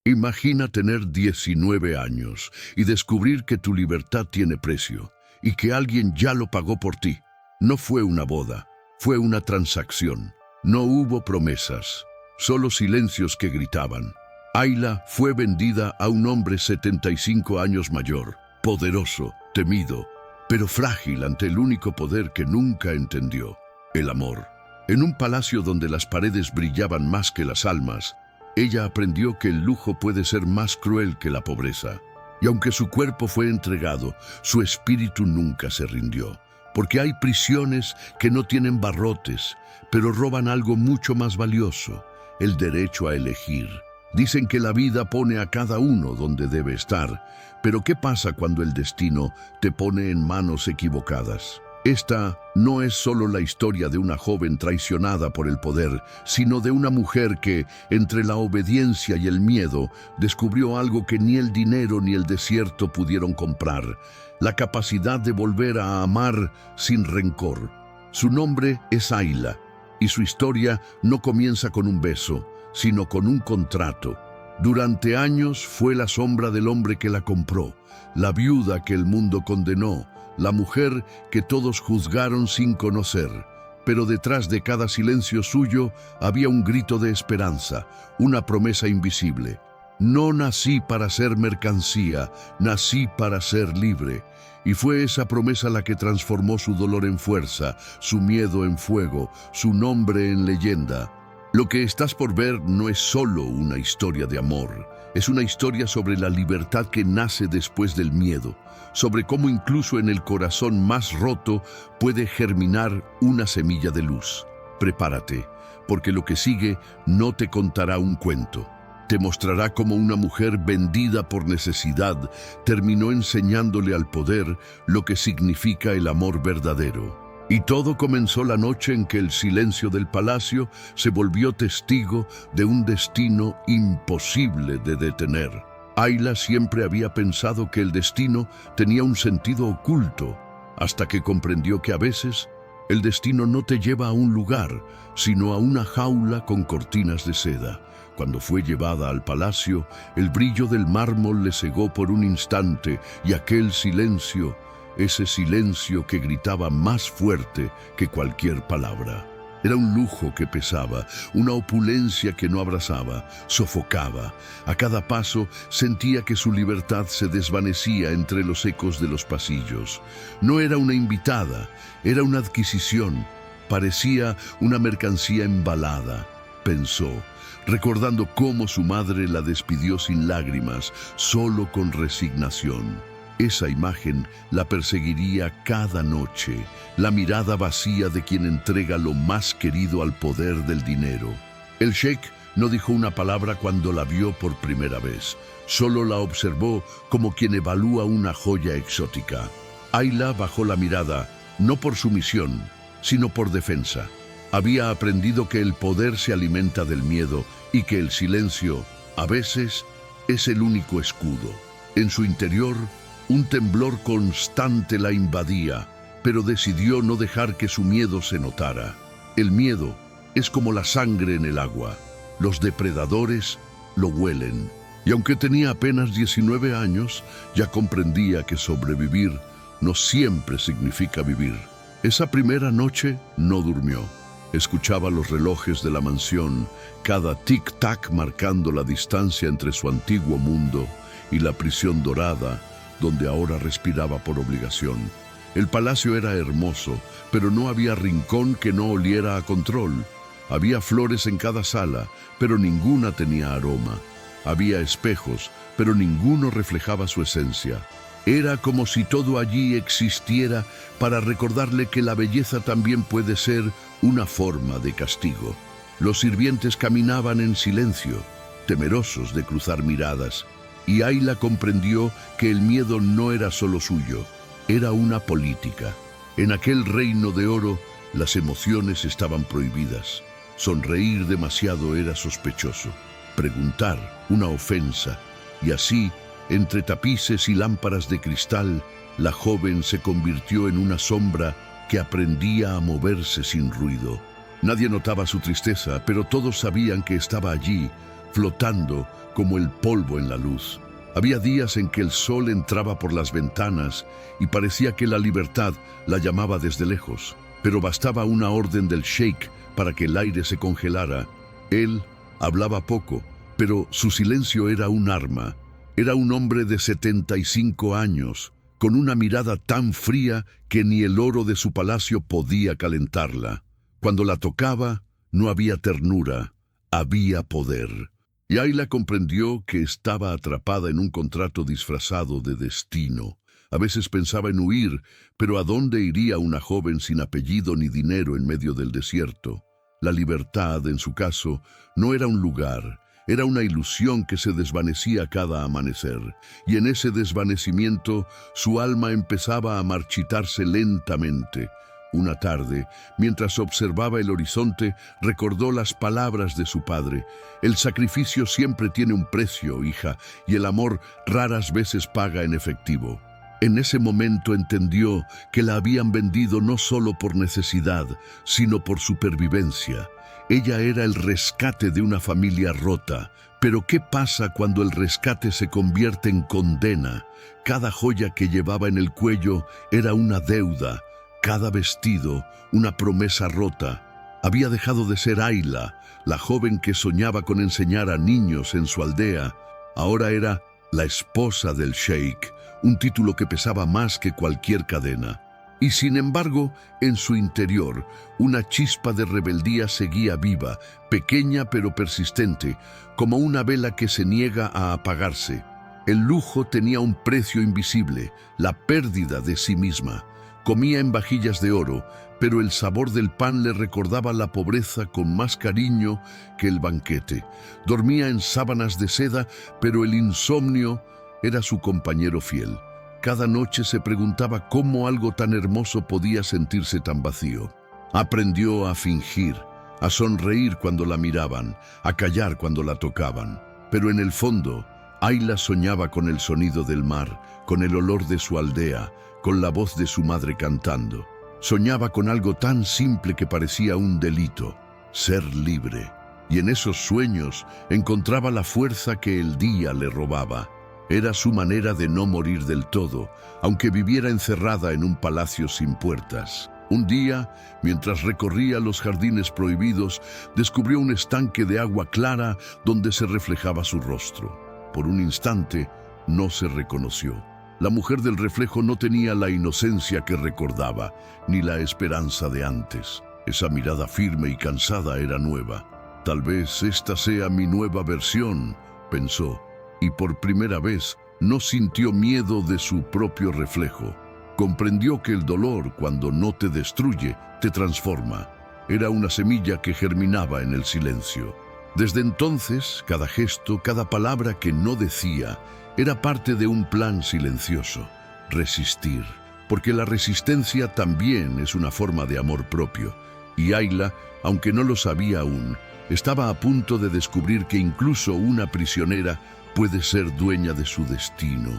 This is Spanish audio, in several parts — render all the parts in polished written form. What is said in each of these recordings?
Imagina tener 19 años y descubrir que tu libertad tiene precio y que alguien ya lo pagó por ti. No fue una boda, fue una transacción. No hubo promesas, solo silencios que gritaban. Ayla fue vendida a un hombre 75 años mayor, poderoso, temido, pero frágil ante el único poder que nunca entendió, el amor. En un palacio donde las paredes brillaban más que las almas, ella aprendió que el lujo puede ser más cruel que la pobreza. Y aunque su cuerpo fue entregado, su espíritu nunca se rindió. Porque hay prisiones que no tienen barrotes, pero roban algo mucho más valioso, el derecho a elegir. Dicen que la vida pone a cada uno donde debe estar, pero ¿qué pasa cuando el destino te pone en manos equivocadas? Esta no es solo la historia de una joven traicionada por el poder, sino de una mujer que, entre la obediencia y el miedo, descubrió algo que ni el dinero ni el desierto pudieron comprar: la capacidad de volver a amar sin rencor. Su nombre es Ayla, y su historia no comienza con un beso, sino con un contrato. Durante años fue la sombra del hombre que la compró, la viuda que el mundo condenó, la mujer que todos juzgaron sin conocer. Pero detrás de cada silencio suyo había un grito de esperanza, una promesa invisible. No nací para ser mercancía, nací para ser libre. Y fue esa promesa la que transformó su dolor en fuerza, su miedo en fuego, su nombre en leyenda. Lo que estás por ver no es solo una historia de amor, es una historia sobre la libertad que nace después del miedo, sobre cómo incluso en el corazón más roto puede germinar una semilla de luz. Prepárate, porque lo que sigue no te contará un cuento. Te mostrará cómo una mujer vendida por necesidad terminó enseñándole al poder lo que significa el amor verdadero. Y todo comenzó la noche en que el silencio del palacio se volvió testigo de un destino imposible de detener. Ayla siempre había pensado que el destino tenía un sentido oculto, hasta que comprendió que a veces el destino no te lleva a un lugar, sino a una jaula con cortinas de seda. Cuando fue llevada al palacio, el brillo del mármol le cegó por un instante, y aquel silencio, ese silencio que gritaba más fuerte que cualquier palabra. Era un lujo que pesaba, una opulencia que no abrazaba, sofocaba. A cada paso sentía que su libertad se desvanecía entre los ecos de los pasillos. No era una invitada, era una adquisición. Parecía una mercancía embalada, pensó, recordando cómo su madre la despidió sin lágrimas, solo con resignación. Esa imagen la perseguiría cada noche, la mirada vacía de quien entrega lo más querido al poder del dinero. El sheik no dijo una palabra cuando la vio por primera vez, solo la observó como quien evalúa una joya exótica. Ayla bajó la mirada, no por sumisión, sino por defensa. Había aprendido que el poder se alimenta del miedo y que el silencio, a veces, es el único escudo. En su interior, un temblor constante la invadía, pero decidió no dejar que su miedo se notara. El miedo es como la sangre en el agua. Los depredadores lo huelen. Y aunque tenía apenas 19 años, ya comprendía que sobrevivir no siempre significa vivir. Esa primera noche no durmió. Escuchaba los relojes de la mansión, cada tic-tac marcando la distancia entre su antiguo mundo y la prisión dorada, donde ahora respiraba por obligación. El palacio era hermoso, pero no había rincón que no oliera a control. Había flores en cada sala, pero ninguna tenía aroma. Había espejos, pero ninguno reflejaba su esencia. Era como si todo allí existiera para recordarle que la belleza también puede ser una forma de castigo. Los sirvientes caminaban en silencio, temerosos de cruzar miradas, y Ayla comprendió que el miedo no era solo suyo, era una política. En aquel reino de oro, las emociones estaban prohibidas. Sonreír demasiado era sospechoso, preguntar una ofensa, y así, entre tapices y lámparas de cristal, la joven se convirtió en una sombra que aprendía a moverse sin ruido. Nadie notaba su tristeza, pero todos sabían que estaba allí, flotando como el polvo en la luz. Había días en que el sol entraba por las ventanas y parecía que la libertad la llamaba desde lejos, pero bastaba una orden del sheik para que el aire se congelara. Él hablaba poco, pero su silencio era un arma. Era un hombre de 75 años, con una mirada tan fría que ni el oro de su palacio podía calentarla. Cuando la tocaba, no había ternura, había poder. Y Ayla comprendió que estaba atrapada en un contrato disfrazado de destino. A veces pensaba en huir, pero ¿a dónde iría una joven sin apellido ni dinero en medio del desierto? La libertad, en su caso, no era un lugar, era una ilusión que se desvanecía cada amanecer, y en ese desvanecimiento su alma empezaba a marchitarse lentamente. Una tarde, mientras observaba el horizonte, recordó las palabras de su padre: «El sacrificio siempre tiene un precio, hija, y el amor raras veces paga en efectivo». En ese momento entendió que la habían vendido no solo por necesidad, sino por supervivencia. Ella era el rescate de una familia rota. Pero ¿qué pasa cuando el rescate se convierte en condena? Cada joya que llevaba en el cuello era una deuda, cada vestido una promesa rota. Había dejado de ser Ayla, la joven que soñaba con enseñar a niños en su aldea. Ahora era la esposa del sheik, un título que pesaba más que cualquier cadena. Y sin embargo, en su interior, una chispa de rebeldía seguía viva, pequeña pero persistente, como una vela que se niega a apagarse. El lujo tenía un precio invisible, la pérdida de sí misma. Comía en vajillas de oro, pero el sabor del pan le recordaba la pobreza con más cariño que el banquete. Dormía en sábanas de seda, pero el insomnio era su compañero fiel. Cada noche se preguntaba cómo algo tan hermoso podía sentirse tan vacío. Aprendió a fingir, a sonreír cuando la miraban, a callar cuando la tocaban. Pero en el fondo, Ayla soñaba con el sonido del mar, con el olor de su aldea, con la voz de su madre cantando. Soñaba con algo tan simple que parecía un delito: ser libre. Y en esos sueños encontraba la fuerza que el día le robaba. Era su manera de no morir del todo, aunque viviera encerrada en un palacio sin puertas. Un día, mientras recorría los jardines prohibidos, descubrió un estanque de agua clara donde se reflejaba su rostro. Por un instante, no se reconoció. La mujer del reflejo no tenía la inocencia que recordaba, ni la esperanza de antes. Esa mirada firme y cansada era nueva. Tal vez esta sea mi nueva versión, pensó. Y por primera vez no sintió miedo de su propio reflejo. Comprendió que el dolor, cuando no te destruye, te transforma. Era una semilla que germinaba en el silencio. Desde entonces, cada gesto, cada palabra que no decía, era parte de un plan silencioso: resistir. Porque la resistencia también es una forma de amor propio. Y Ayla, aunque no lo sabía aún, estaba a punto de descubrir que incluso una prisionera puede ser dueña de su destino.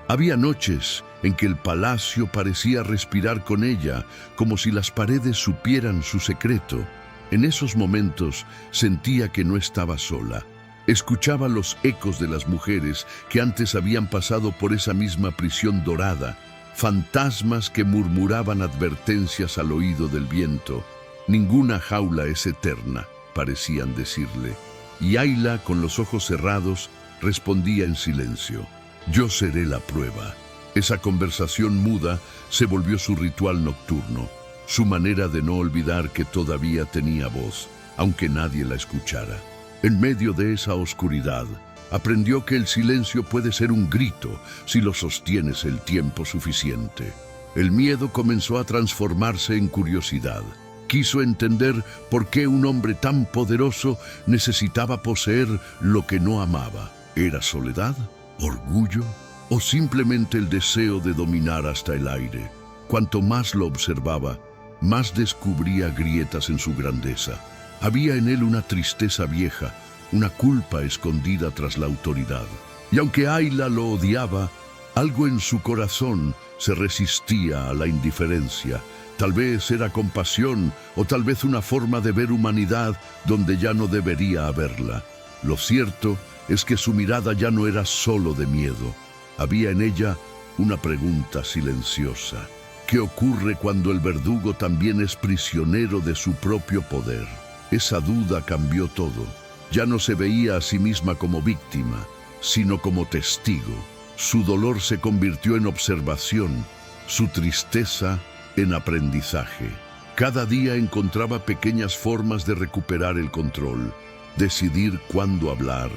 Había noches en que el palacio parecía respirar con ella, como si las paredes supieran su secreto. En esos momentos sentía que no estaba sola. Escuchaba los ecos de las mujeres que antes habían pasado por esa misma prisión dorada, fantasmas que murmuraban advertencias al oído del viento. Ninguna jaula es eterna, parecían decirle. Y Ayla, con los ojos cerrados, respondía en silencio: yo seré la prueba. Esa conversación muda se volvió su ritual nocturno, su manera de no olvidar que todavía tenía voz, aunque nadie la escuchara. En medio de esa oscuridad, aprendió que el silencio puede ser un grito si lo sostienes el tiempo suficiente. El miedo comenzó a transformarse en curiosidad. Quiso entender por qué un hombre tan poderoso necesitaba poseer lo que no amaba. ¿Era soledad? ¿Orgullo? ¿O simplemente el deseo de dominar hasta el aire? Cuanto más lo observaba, más descubría grietas en su grandeza. Había en él una tristeza vieja, una culpa escondida tras la autoridad. Y aunque Ayla lo odiaba, algo en su corazón se resistía a la indiferencia. Tal vez era compasión, o tal vez una forma de ver humanidad donde ya no debería haberla. Lo cierto es que su mirada ya no era solo de miedo. Había en ella una pregunta silenciosa. ¿Qué ocurre cuando el verdugo también es prisionero de su propio poder? Esa duda cambió todo. Ya no se veía a sí misma como víctima, sino como testigo. Su dolor se convirtió en observación, su tristeza en aprendizaje. Cada día encontraba pequeñas formas de recuperar el control, decidir cuándo hablar,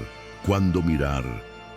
cuándo mirar,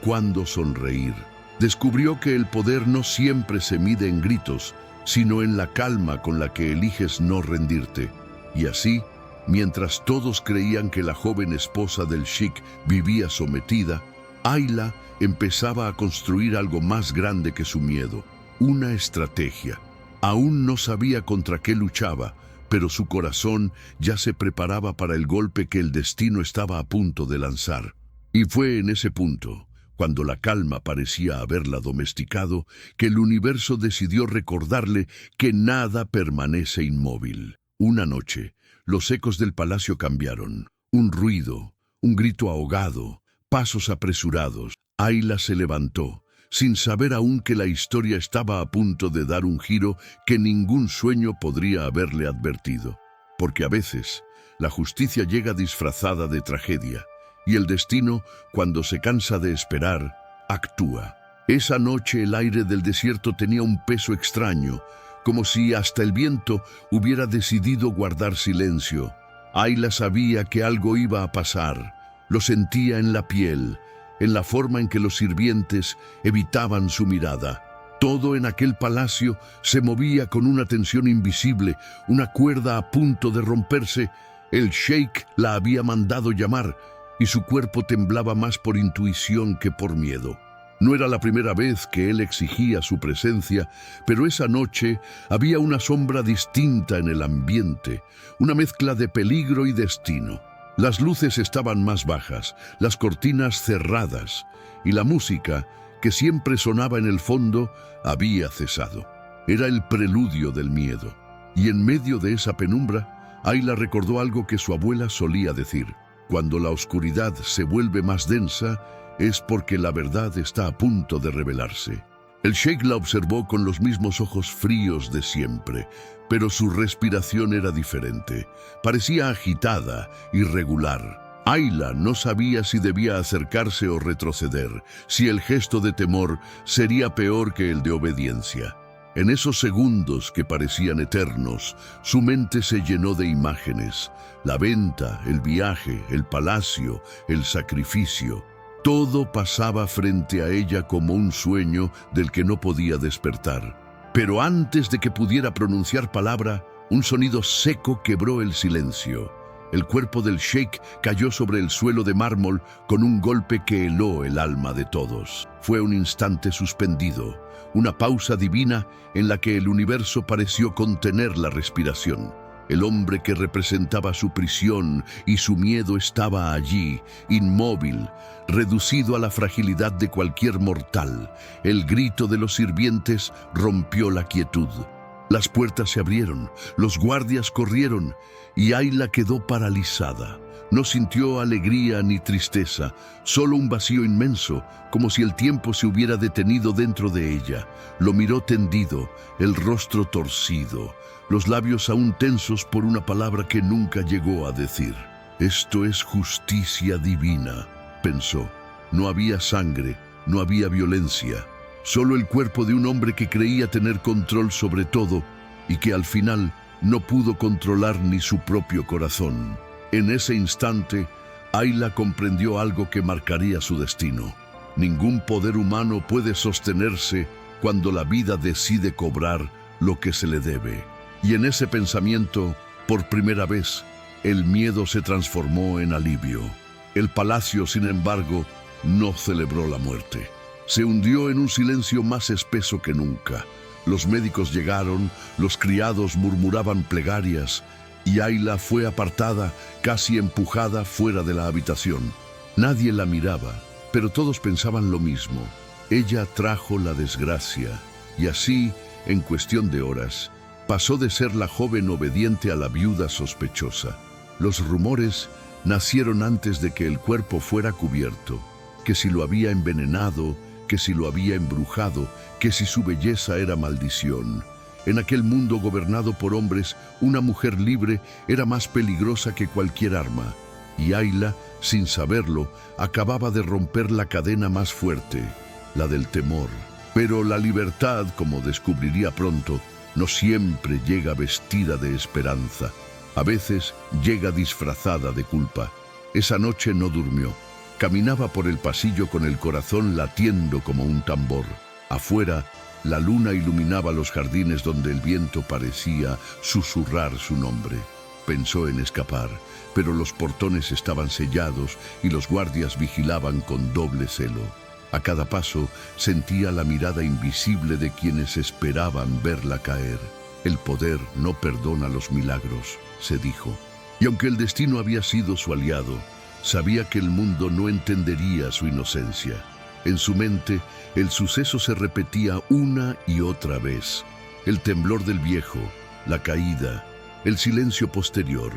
cuándo sonreír. Descubrió que el poder no siempre se mide en gritos, sino en la calma con la que eliges no rendirte. Y así, mientras todos creían que la joven esposa del sheik vivía sometida, Ayla empezaba a construir algo más grande que su miedo, una estrategia. Aún no sabía contra qué luchaba, pero su corazón ya se preparaba para el golpe que el destino estaba a punto de lanzar. Y fue en ese punto, cuando la calma parecía haberla domesticado, que el universo decidió recordarle que nada permanece inmóvil. Una noche, los ecos del palacio cambiaron. Un ruido, un grito ahogado, pasos apresurados. Ayla se levantó, sin saber aún que la historia estaba a punto de dar un giro que ningún sueño podría haberle advertido. Porque a veces, la justicia llega disfrazada de tragedia, y el destino, cuando se cansa de esperar, actúa. Esa noche el aire del desierto tenía un peso extraño, como si hasta el viento hubiera decidido guardar silencio. Ayla sabía que algo iba a pasar, lo sentía en la piel, en la forma en que los sirvientes evitaban su mirada. Todo en aquel palacio se movía con una tensión invisible, una cuerda a punto de romperse. El sheik la había mandado llamar, y su cuerpo temblaba más por intuición que por miedo. No era la primera vez que él exigía su presencia, pero esa noche había una sombra distinta en el ambiente, una mezcla de peligro y destino. Las luces estaban más bajas, las cortinas cerradas, y la música, que siempre sonaba en el fondo, había cesado. Era el preludio del miedo. Y en medio de esa penumbra, Ayla recordó algo que su abuela solía decir: cuando la oscuridad se vuelve más densa, es porque la verdad está a punto de revelarse. El sheik la observó con los mismos ojos fríos de siempre, pero su respiración era diferente. Parecía agitada, irregular. Ayla no sabía si debía acercarse o retroceder, si el gesto de temor sería peor que el de obediencia. En esos segundos que parecían eternos, su mente se llenó de imágenes. La venta, el viaje, el palacio, el sacrificio. Todo pasaba frente a ella como un sueño del que no podía despertar. Pero antes de que pudiera pronunciar palabra, un sonido seco quebró el silencio. El cuerpo del sheik cayó sobre el suelo de mármol con un golpe que heló el alma de todos. Fue un instante suspendido, una pausa divina en la que el universo pareció contener la respiración. El hombre que representaba su prisión y su miedo estaba allí, inmóvil, reducido a la fragilidad de cualquier mortal. El grito de los sirvientes rompió la quietud. Las puertas se abrieron, los guardias corrieron, y Ayla quedó paralizada. No sintió alegría ni tristeza, solo un vacío inmenso, como si el tiempo se hubiera detenido dentro de ella. Lo miró tendido, el rostro torcido, los labios aún tensos por una palabra que nunca llegó a decir. «Esto es justicia divina», pensó. No había sangre, no había violencia, solo el cuerpo de un hombre que creía tener control sobre todo y que al final no pudo controlar ni su propio corazón. En ese instante, Ayla comprendió algo que marcaría su destino. Ningún poder humano puede sostenerse cuando la vida decide cobrar lo que se le debe. Y en ese pensamiento, por primera vez, el miedo se transformó en alivio. El palacio, sin embargo, no celebró la muerte. Se hundió en un silencio más espeso que nunca. Los médicos llegaron, los criados murmuraban plegarias, y Ayla fue apartada, casi empujada fuera de la habitación. Nadie la miraba, pero todos pensaban lo mismo. Ella trajo la desgracia, y así, en cuestión de horas, pasó de ser la joven obediente a la viuda sospechosa. Los rumores Nacieron antes de que el cuerpo fuera cubierto, que si lo había envenenado, que si lo había embrujado, que si su belleza era maldición. En aquel mundo gobernado por hombres, una mujer libre era más peligrosa que cualquier arma. Y Ayla, sin saberlo, acababa de romper la cadena más fuerte, la del temor. Pero la libertad, como descubriría pronto, no siempre llega vestida de esperanza. A veces llega disfrazada de culpa. Esa noche no durmió. Caminaba por el pasillo con el corazón latiendo como un tambor. Afuera, la luna iluminaba los jardines donde el viento parecía susurrar su nombre. Pensó en escapar, pero los portones estaban sellados y los guardias vigilaban con doble celo. A cada paso sentía la mirada invisible de quienes esperaban verla caer. El poder no perdona los milagros, se dijo. Y aunque el destino había sido su aliado, sabía que el mundo no entendería su inocencia. En su mente, el suceso se repetía una y otra vez. El temblor del viejo, la caída, el silencio posterior.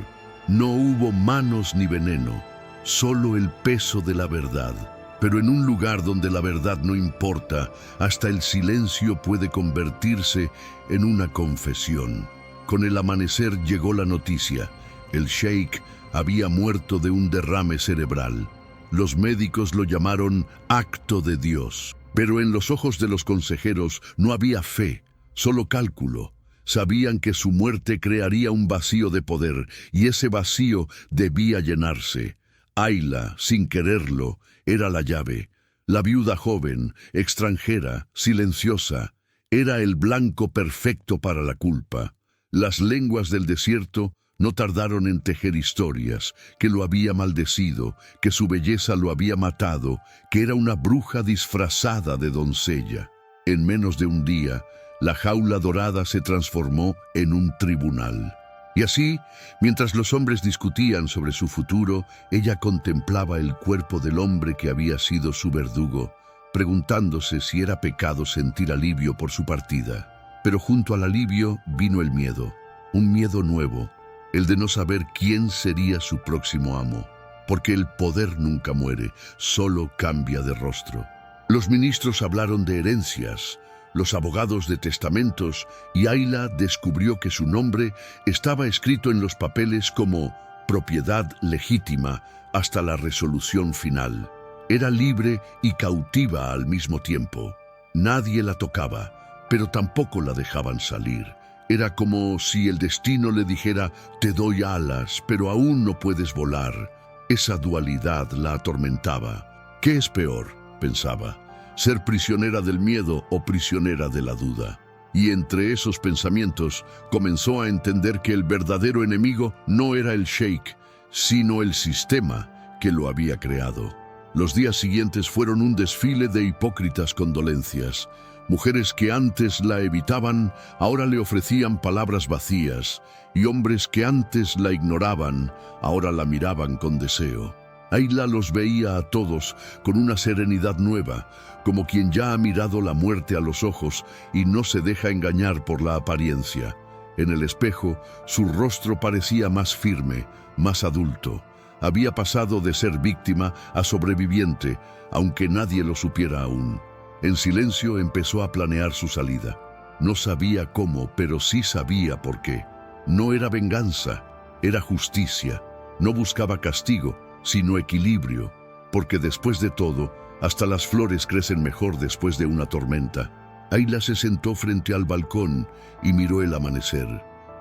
No hubo manos ni veneno, solo el peso de la verdad. Pero en un lugar donde la verdad no importa, hasta el silencio puede convertirse en una confesión. Con el amanecer llegó la noticia. El sheik había muerto de un derrame cerebral. Los médicos lo llamaron acto de Dios. Pero en los ojos de los consejeros no había fe, solo cálculo. Sabían que su muerte crearía un vacío de poder, y ese vacío debía llenarse. Ayla, sin quererlo, era la llave. La viuda joven, extranjera, silenciosa, era el blanco perfecto para la culpa. Las lenguas del desierto no tardaron en tejer historias, que lo había maldecido, que su belleza lo había matado, que era una bruja disfrazada de doncella. En menos de un día, la jaula dorada se transformó en un tribunal. Y así, mientras los hombres discutían sobre su futuro, ella contemplaba el cuerpo del hombre que había sido su verdugo, preguntándose si era pecado sentir alivio por su partida. Pero junto al alivio vino el miedo, un miedo nuevo, el de no saber quién sería su próximo amo, porque el poder nunca muere, solo cambia de rostro. Los ministros hablaron de herencias, los abogados de testamentos, y Ayla descubrió que su nombre estaba escrito en los papeles como propiedad legítima hasta la resolución final. Era libre y cautiva al mismo tiempo. Nadie la tocaba, pero tampoco la dejaban salir. Era como si el destino le dijera: te doy alas, pero aún no puedes volar. Esa dualidad la atormentaba. ¿Qué es peor?, pensaba. ¿Ser prisionera del miedo o prisionera de la duda? Y entre esos pensamientos comenzó a entender que el verdadero enemigo no era el sheik, sino el sistema que lo había creado. Los días siguientes fueron un desfile de hipócritas condolencias. Mujeres que antes la evitaban, ahora le ofrecían palabras vacías, y hombres que antes la ignoraban, ahora la miraban con deseo. Ayla los veía a todos con una serenidad nueva, como quien ya ha mirado la muerte a los ojos y no se deja engañar por la apariencia. En el espejo, su rostro parecía más firme, más adulto. Había pasado de ser víctima a sobreviviente, aunque nadie lo supiera aún. En silencio empezó a planear su salida. No sabía cómo, pero sí sabía por qué. No era venganza, era justicia. No buscaba castigo, sino equilibrio, porque después de todo, hasta las flores crecen mejor después de una tormenta. Ayla se sentó frente al balcón y miró el amanecer.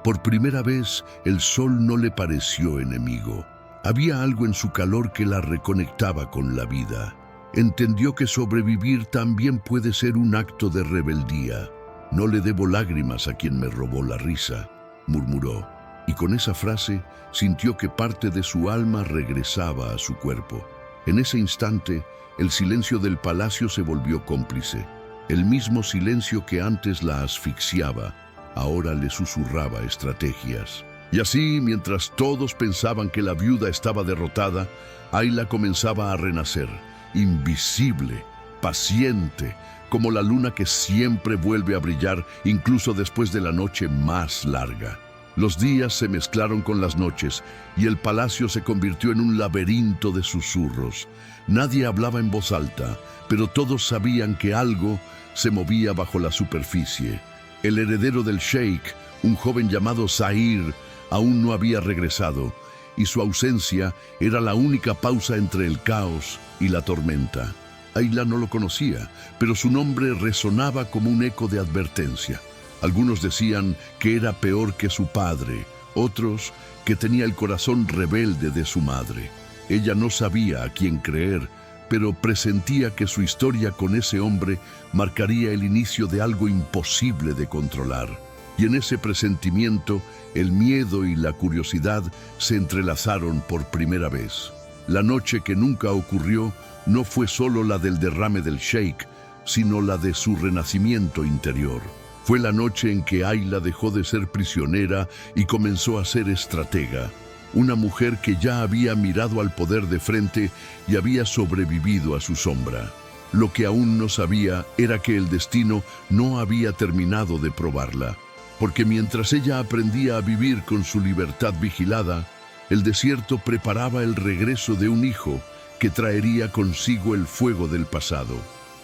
Por primera vez, el sol no le pareció enemigo. Había algo en su calor que la reconectaba con la vida. Entendió que sobrevivir también puede ser un acto de rebeldía. No le debo lágrimas a quien me robó la risa, murmuró. Y con esa frase sintió que parte de su alma regresaba a su cuerpo. En ese instante, el silencio del palacio se volvió cómplice. El mismo silencio que antes la asfixiaba, ahora le susurraba estrategias. Y así, mientras todos pensaban que la viuda estaba derrotada, Ayla comenzaba a renacer, invisible, paciente, como la luna que siempre vuelve a brillar incluso después de la noche más larga. Los días se mezclaron con las noches y el palacio se convirtió en un laberinto de susurros. Nadie hablaba en voz alta, pero todos sabían que algo se movía bajo la superficie. El heredero del sheik, un joven llamado Zahir, aún no había regresado, y su ausencia era la única pausa entre el caos y la tormenta. Ayla no lo conocía, pero su nombre resonaba como un eco de advertencia. Algunos decían que era peor que su padre, otros que tenía el corazón rebelde de su madre. Ella no sabía a quién creer, pero presentía que su historia con ese hombre marcaría el inicio de algo imposible de controlar. Y en ese presentimiento, el miedo y la curiosidad se entrelazaron por primera vez. La noche que nunca ocurrió no fue solo la del derrame del sheik, sino la de su renacimiento interior. Fue la noche en que Ayla dejó de ser prisionera y comenzó a ser estratega. Una mujer que ya había mirado al poder de frente y había sobrevivido a su sombra. Lo que aún no sabía era que el destino no había terminado de probarla, porque mientras ella aprendía a vivir con su libertad vigilada, el desierto preparaba el regreso de un hijo que traería consigo el fuego del pasado.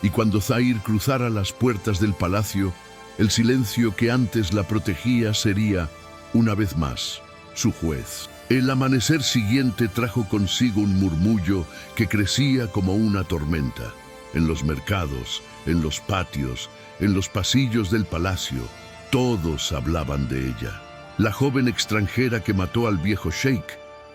Y cuando Zahir cruzara las puertas del palacio, el silencio que antes la protegía sería, una vez más, su juez. El amanecer siguiente trajo consigo un murmullo que crecía como una tormenta. En los mercados, en los patios, en los pasillos del palacio, todos hablaban de ella. La joven extranjera que mató al viejo sheik.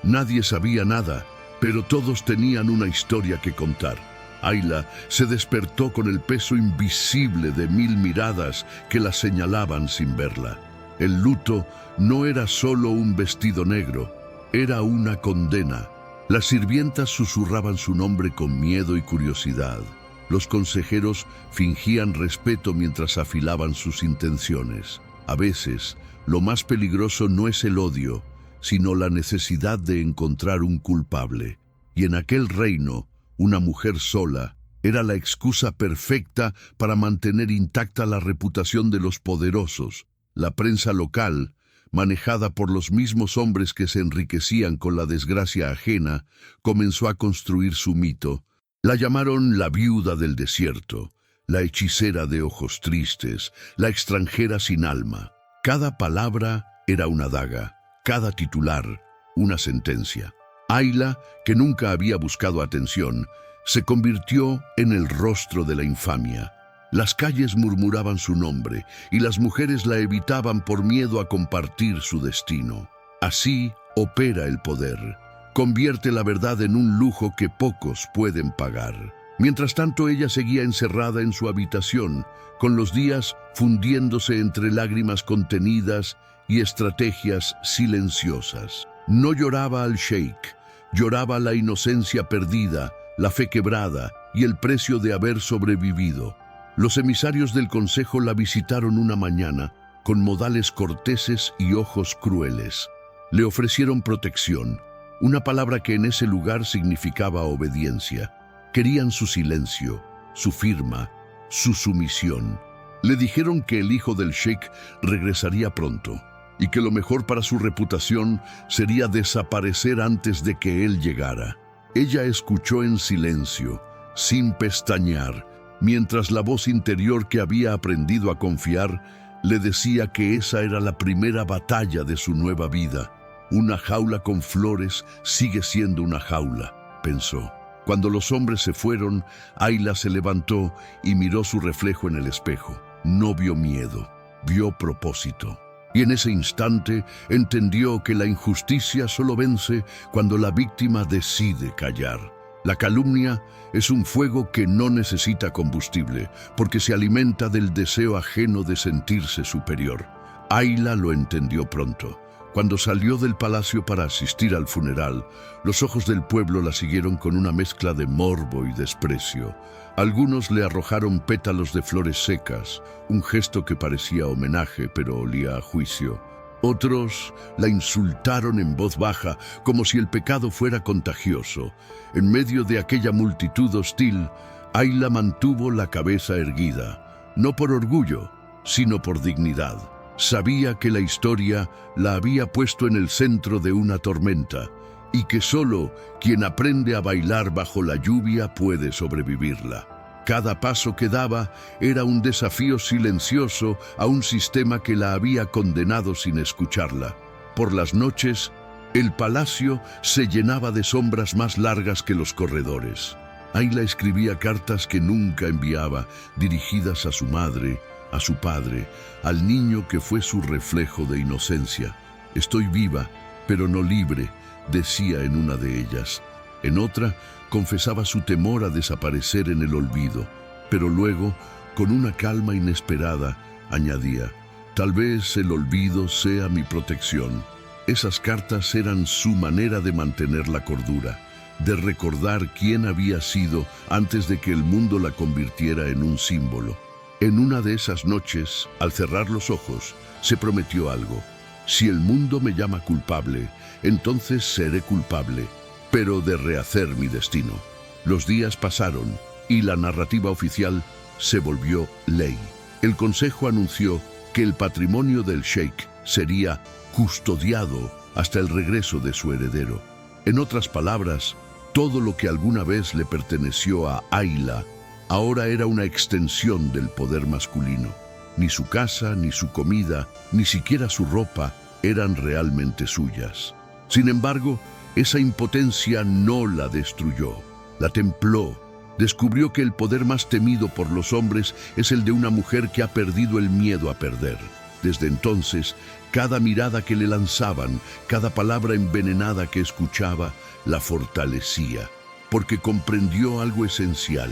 Nadie sabía nada, pero todos tenían una historia que contar. Ayla se despertó con el peso invisible de 1000 miradas que la señalaban sin verla. El luto no era solo un vestido negro, era una condena. Las sirvientas susurraban su nombre con miedo y curiosidad. Los consejeros fingían respeto mientras afilaban sus intenciones. A veces, lo más peligroso no es el odio, sino la necesidad de encontrar un culpable. Y en aquel reino, una mujer sola era la excusa perfecta para mantener intacta la reputación de los poderosos. La prensa local, manejada por los mismos hombres que se enriquecían con la desgracia ajena, comenzó a construir su mito. La llamaron la viuda del desierto, la hechicera de ojos tristes, la extranjera sin alma. Cada palabra era una daga, cada titular una sentencia. Ayla, que nunca había buscado atención, se convirtió en el rostro de la infamia. Las calles murmuraban su nombre y las mujeres la evitaban por miedo a compartir su destino. Así opera el poder. Convierte la verdad en un lujo que pocos pueden pagar. Mientras tanto, ella seguía encerrada en su habitación, con los días fundiéndose entre lágrimas contenidas y estrategias silenciosas. No lloraba al sheik, lloraba la inocencia perdida, la fe quebrada y el precio de haber sobrevivido. Los emisarios del consejo la visitaron una mañana, con modales corteses y ojos crueles. Le ofrecieron protección, una palabra que en ese lugar significaba obediencia. Querían su silencio, su firma, su sumisión. Le dijeron que el hijo del sheik regresaría pronto y que lo mejor para su reputación sería desaparecer antes de que él llegara. Ella escuchó en silencio, sin pestañear, mientras la voz interior que había aprendido a confiar le decía que esa era la primera batalla de su nueva vida. Una jaula con flores sigue siendo una jaula, pensó. Cuando los hombres se fueron, Ayla se levantó y miró su reflejo en el espejo. No vio miedo, vio propósito. Y en ese instante entendió que la injusticia solo vence cuando la víctima decide callar. La calumnia es un fuego que no necesita combustible, porque se alimenta del deseo ajeno de sentirse superior. Ayla lo entendió pronto. Cuando salió del palacio para asistir al funeral, los ojos del pueblo la siguieron con una mezcla de morbo y desprecio. Algunos le arrojaron pétalos de flores secas, un gesto que parecía homenaje, pero olía a juicio. Otros la insultaron en voz baja, como si el pecado fuera contagioso. En medio de aquella multitud hostil, Ayla mantuvo la cabeza erguida, no por orgullo, sino por dignidad. Sabía que la historia la había puesto en el centro de una tormenta y que solo quien aprende a bailar bajo la lluvia puede sobrevivirla. Cada paso que daba era un desafío silencioso a un sistema que la había condenado sin escucharla. Por las noches, el palacio se llenaba de sombras más largas que los corredores. Ayla escribía cartas que nunca enviaba, dirigidas a su madre, a su padre, al niño que fue su reflejo de inocencia. «Estoy viva, pero no libre», decía en una de ellas. En otra, confesaba su temor a desaparecer en el olvido, pero luego, con una calma inesperada, añadía: «Tal vez el olvido sea mi protección». Esas cartas eran su manera de mantener la cordura, de recordar quién había sido antes de que el mundo la convirtiera en un símbolo. En una de esas noches, al cerrar los ojos, se prometió algo: «Si el mundo me llama culpable, entonces seré culpable, pero de rehacer mi destino». Los días pasaron y la narrativa oficial se volvió ley. El consejo anunció que el patrimonio del sheik sería custodiado hasta el regreso de su heredero. En otras palabras, todo lo que alguna vez le perteneció a Ayla ahora era una extensión del poder masculino. Ni su casa, ni su comida, ni siquiera su ropa eran realmente suyas. Sin embargo, esa impotencia no la destruyó, la templó. Descubrió que el poder más temido por los hombres es el de una mujer que ha perdido el miedo a perder. Desde entonces, cada mirada que le lanzaban, cada palabra envenenada que escuchaba, la fortalecía, porque comprendió algo esencial: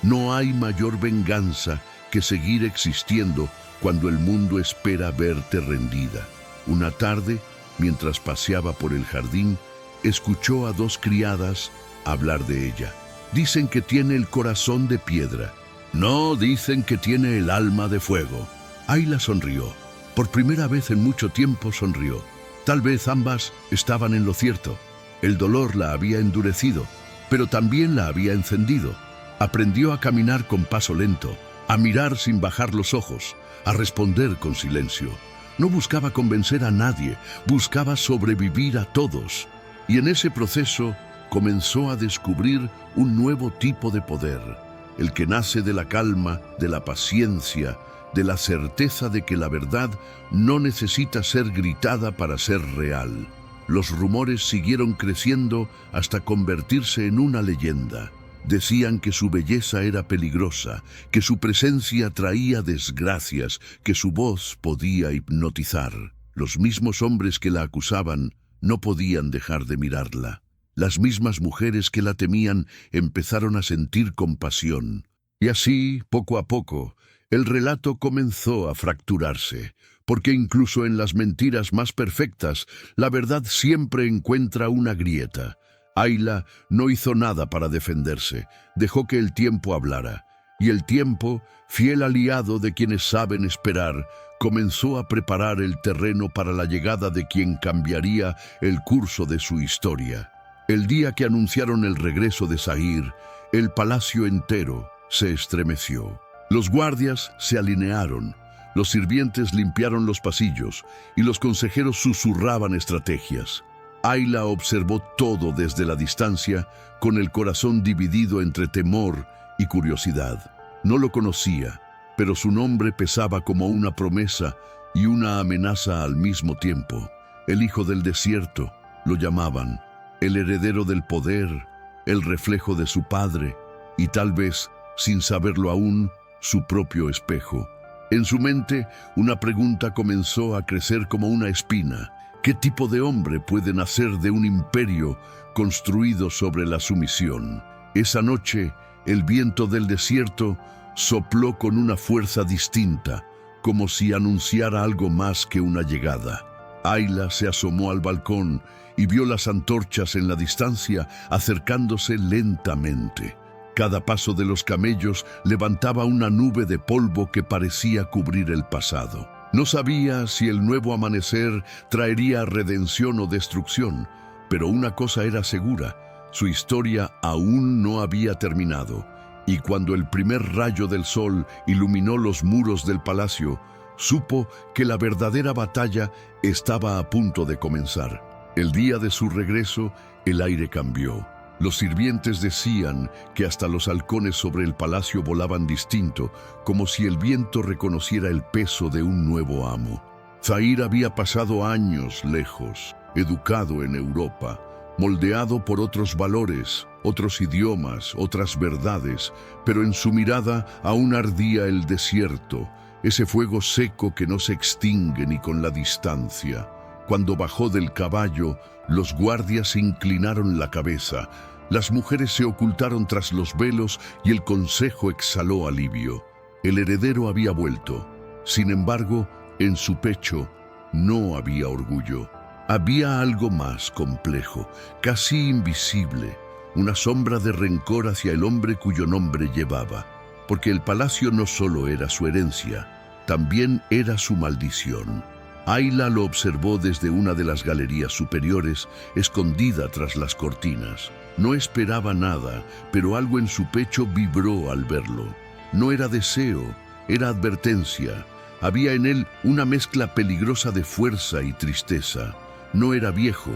no hay mayor venganza que seguir existiendo cuando el mundo espera verte rendida. Una tarde, mientras paseaba por el jardín, escuchó a dos criadas hablar de ella. «Dicen que tiene el corazón de piedra». «No, dicen que tiene el alma de fuego». Ayla sonrió. Por primera vez en mucho tiempo sonrió. Tal vez ambas estaban en lo cierto. El dolor la había endurecido, pero también la había encendido. Aprendió a caminar con paso lento, a mirar sin bajar los ojos, a responder con silencio. No buscaba convencer a nadie, buscaba sobrevivir a todos. Y en ese proceso comenzó a descubrir un nuevo tipo de poder, el que nace de la calma, de la paciencia, de la certeza de que la verdad no necesita ser gritada para ser real. Los rumores siguieron creciendo hasta convertirse en una leyenda. Decían que su belleza era peligrosa, que su presencia traía desgracias, que su voz podía hipnotizar. Los mismos hombres que la acusaban no podían dejar de mirarla. Las mismas mujeres que la temían empezaron a sentir compasión. Y así, poco a poco, el relato comenzó a fracturarse, porque incluso en las mentiras más perfectas, la verdad siempre encuentra una grieta. Ayla no hizo nada para defenderse, dejó que el tiempo hablara, y el tiempo, fiel aliado de quienes saben esperar, comenzó a preparar el terreno para la llegada de quien cambiaría el curso de su historia. El día que anunciaron el regreso de Zahir, el palacio entero se estremeció. Los guardias se alinearon, los sirvientes limpiaron los pasillos y los consejeros susurraban estrategias. Ayla observó todo desde la distancia, con el corazón dividido entre temor y curiosidad. No lo conocía, pero su nombre pesaba como una promesa y una amenaza al mismo tiempo. El hijo del desierto, lo llamaban, el heredero del poder, el reflejo de su padre y tal vez, sin saberlo aún, su propio espejo. En su mente, una pregunta comenzó a crecer como una espina. ¿Qué tipo de hombre puede nacer de un imperio construido sobre la sumisión? Esa noche, el viento del desierto sopló con una fuerza distinta, como si anunciara algo más que una llegada. Ayla se asomó al balcón y vio las antorchas en la distancia acercándose lentamente. Cada paso de los camellos levantaba una nube de polvo que parecía cubrir el pasado. No sabía si el nuevo amanecer traería redención o destrucción, pero una cosa era segura: su historia aún no había terminado, y cuando el primer rayo del sol iluminó los muros del palacio, Supo que la verdadera batalla estaba a punto de comenzar. El día de su regreso, el aire cambió. Los sirvientes decían que hasta los halcones sobre el palacio volaban distinto, como si el viento reconociera el peso de un nuevo amo. Zahir había pasado años lejos, educado en Europa, moldeado por otros valores, otros idiomas, otras verdades, pero en su mirada aún ardía el desierto, ese fuego seco que no se extingue ni con la distancia. Cuando bajó del caballo, los guardias inclinaron la cabeza, las mujeres se ocultaron tras los velos y el consejo exhaló alivio. El heredero había vuelto. Sin embargo, en su pecho no había orgullo. Había algo más complejo, casi invisible, una sombra de rencor hacia el hombre cuyo nombre llevaba, porque el palacio no solo era su herencia, también era su maldición. Ayla lo observó desde una de las galerías superiores, escondida tras las cortinas. No esperaba nada, pero algo en su pecho vibró al verlo. No era deseo, era advertencia. Había en él una mezcla peligrosa de fuerza y tristeza. No era viejo,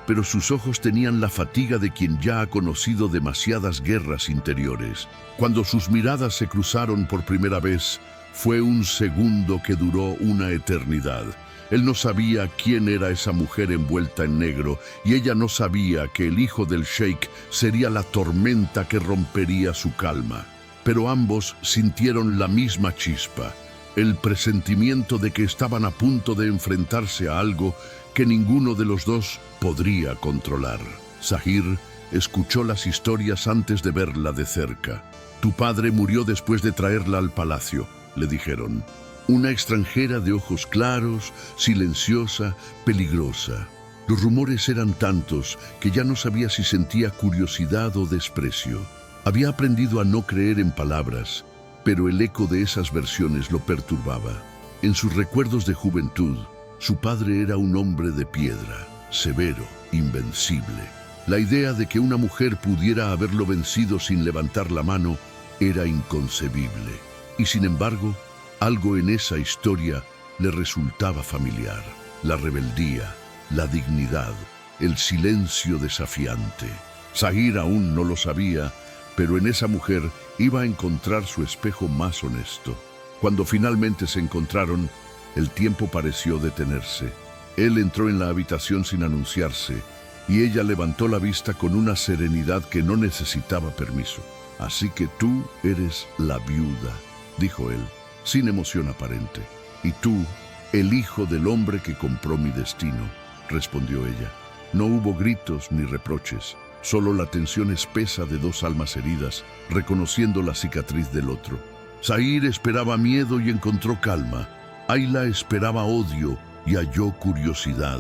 pero sus ojos tenían la fatiga de quien ya ha conocido demasiadas guerras interiores. Cuando sus miradas se cruzaron por primera vez, fue un segundo que duró una eternidad. Él no sabía quién era esa mujer envuelta en negro, y ella no sabía que el hijo del sheik sería la tormenta que rompería su calma. Pero ambos sintieron la misma chispa, el presentimiento de que estaban a punto de enfrentarse a algo que ninguno de los dos podría controlar. Zahir escuchó las historias antes de verla de cerca. «Tu padre murió después de traerla al palacio», le dijeron. Una extranjera de ojos claros, silenciosa, peligrosa. Los rumores eran tantos que ya no sabía si sentía curiosidad o desprecio. Había aprendido a no creer en palabras, pero el eco de esas versiones lo perturbaba. En sus recuerdos de juventud, su padre era un hombre de piedra, severo, invencible. La idea de que una mujer pudiera haberlo vencido sin levantar la mano era inconcebible. Y sin embargo, algo en esa historia le resultaba familiar. La rebeldía, la dignidad, el silencio desafiante. Zahir aún no lo sabía, pero en esa mujer iba a encontrar su espejo más honesto. Cuando finalmente se encontraron, el tiempo pareció detenerse. Él entró en la habitación sin anunciarse, y ella levantó la vista con una serenidad que no necesitaba permiso. «Así que tú eres la viuda», dijo él, sin emoción aparente. «Y tú, el hijo del hombre que compró mi destino», respondió ella. No hubo gritos ni reproches, solo la tensión espesa de dos almas heridas, reconociendo la cicatriz del otro. Zahir esperaba miedo y encontró calma. Ayla esperaba odio y halló curiosidad.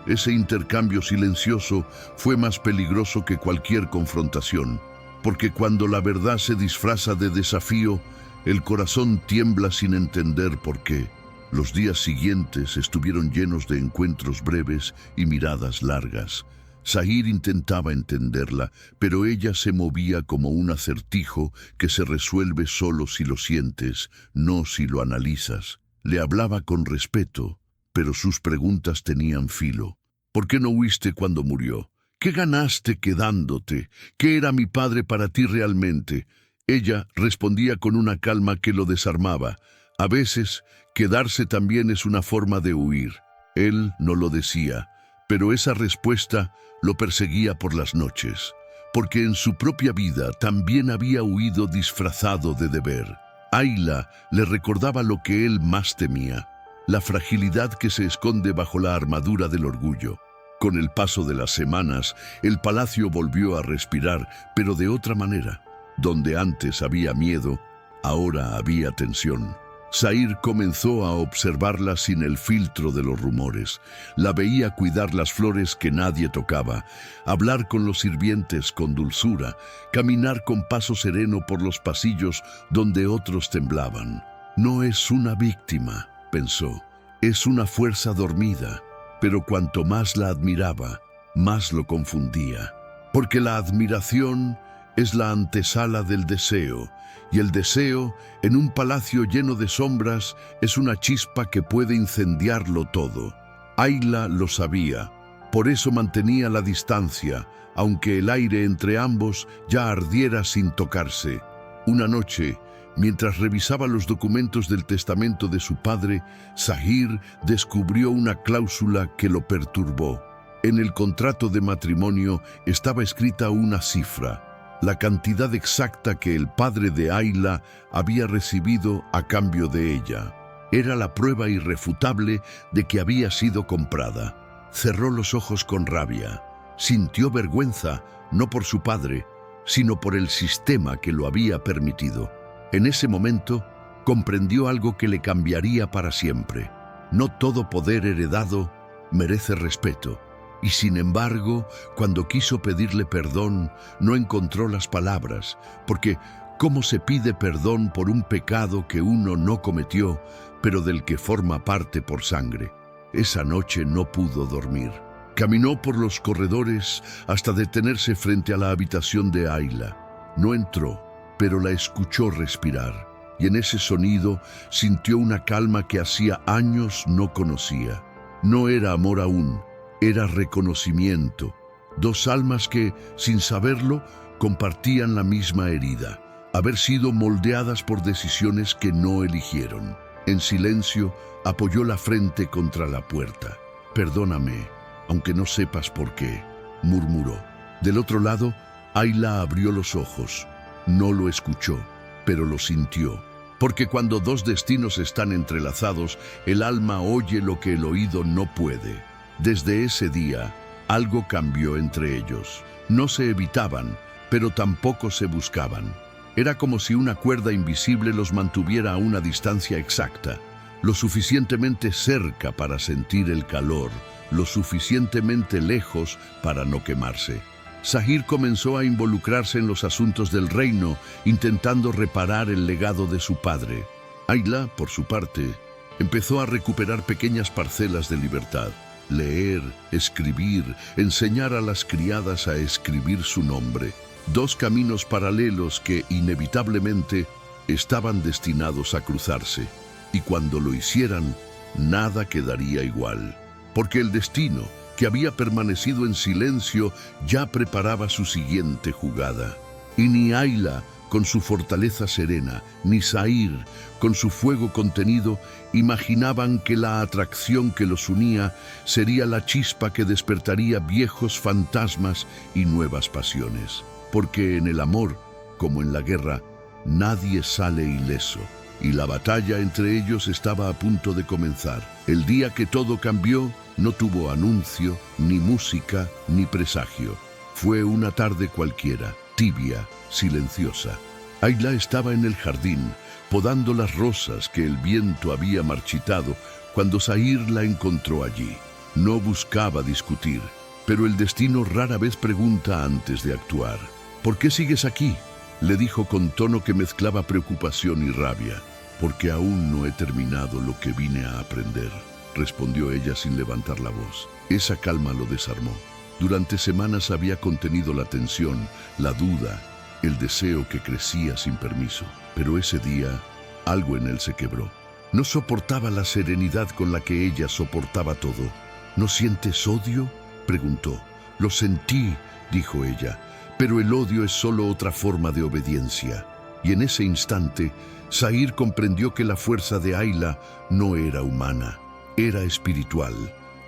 Ese intercambio silencioso fue más peligroso que cualquier confrontación, porque cuando la verdad se disfraza de desafío, el corazón tiembla sin entender por qué. Los días siguientes estuvieron llenos de encuentros breves y miradas largas. Zahir intentaba entenderla, pero ella se movía como un acertijo que se resuelve solo si lo sientes, no si lo analizas. Le hablaba con respeto, pero sus preguntas tenían filo. «¿Por qué no huiste cuando murió? ¿Qué ganaste quedándote? ¿Qué era mi padre para ti realmente?» Ella respondía con una calma que lo desarmaba. A veces, quedarse también es una forma de huir. Él no lo decía, pero esa respuesta lo perseguía por las noches, porque en su propia vida también había huido disfrazado de deber. Ayla le recordaba lo que él más temía, la fragilidad que se esconde bajo la armadura del orgullo. Con el paso de las semanas, el palacio volvió a respirar, pero de otra manera. Donde antes había miedo, ahora había tensión. Zahir comenzó a observarla sin el filtro de los rumores. La veía cuidar las flores que nadie tocaba, hablar con los sirvientes con dulzura, caminar con paso sereno por los pasillos donde otros temblaban. «No es una víctima», pensó, «es una fuerza dormida». Pero cuanto más la admiraba, más lo confundía. Porque la admiración es la antesala del deseo, y el deseo, en un palacio lleno de sombras, es una chispa que puede incendiarlo todo. Ayla lo sabía, por eso mantenía la distancia, aunque el aire entre ambos ya ardiera sin tocarse. Una noche, mientras revisaba los documentos del testamento de su padre, Zahir descubrió una cláusula que lo perturbó. En el contrato de matrimonio estaba escrita una cifra, la cantidad exacta que el padre de Ayla había recibido a cambio de ella. Era la prueba irrefutable de que había sido comprada. Cerró los ojos con rabia. Sintió vergüenza, no por su padre, sino por el sistema que lo había permitido. En ese momento, comprendió algo que le cambiaría para siempre. No todo poder heredado merece respeto. Y sin embargo, cuando quiso pedirle perdón, no encontró las palabras, porque ¿cómo se pide perdón por un pecado que uno no cometió, pero del que forma parte por sangre? Esa noche no pudo dormir. Caminó por los corredores hasta detenerse frente a la habitación de Ayla. No entró, pero la escuchó respirar, y en ese sonido sintió una calma que hacía años no conocía. No era amor aún, era reconocimiento. Dos almas que, sin saberlo, compartían la misma herida, haber sido moldeadas por decisiones que no eligieron. En silencio, apoyó la frente contra la puerta. «Perdóname, aunque no sepas por qué», murmuró. Del otro lado, Ayla abrió los ojos. No lo escuchó, pero lo sintió. Porque cuando dos destinos están entrelazados, el alma oye lo que el oído no puede. Desde ese día, algo cambió entre ellos. No se evitaban, pero tampoco se buscaban. Era como si una cuerda invisible los mantuviera a una distancia exacta, lo suficientemente cerca para sentir el calor, lo suficientemente lejos para no quemarse. Zahir comenzó a involucrarse en los asuntos del reino, intentando reparar el legado de su padre. Ayla, por su parte, empezó a recuperar pequeñas parcelas de libertad. Leer, escribir, enseñar a las criadas a escribir su nombre. Dos caminos paralelos que, inevitablemente, estaban destinados a cruzarse. Y cuando lo hicieran, nada quedaría igual. Porque el destino, que había permanecido en silencio, ya preparaba su siguiente jugada. Y ni Ayla, con su fortaleza serena, ni Zahir, con su fuego contenido, imaginaban que la atracción que los unía sería la chispa que despertaría viejos fantasmas y nuevas pasiones. Porque en el amor, como en la guerra, nadie sale ileso, y la batalla entre ellos estaba a punto de comenzar. El día que todo cambió, no tuvo anuncio, ni música, ni presagio. Fue una tarde cualquiera, tibia, silenciosa. Ayla estaba en el jardín, podando las rosas que el viento había marchitado, cuando Zahir la encontró allí. No buscaba discutir, pero el destino rara vez pregunta antes de actuar. «¿Por qué sigues aquí?», le dijo con tono que mezclaba preocupación y rabia. «Porque aún no he terminado lo que vine a aprender», respondió ella sin levantar la voz. Esa calma lo desarmó. Durante semanas había contenido la tensión, la duda, el deseo que crecía sin permiso. Pero ese día, algo en él se quebró. No soportaba la serenidad con la que ella soportaba todo. «¿No sientes odio?», preguntó. «Lo sentí», dijo ella, «pero el odio es solo otra forma de obediencia». Y en ese instante, Zahir comprendió que la fuerza de Ayla no era humana, era espiritual.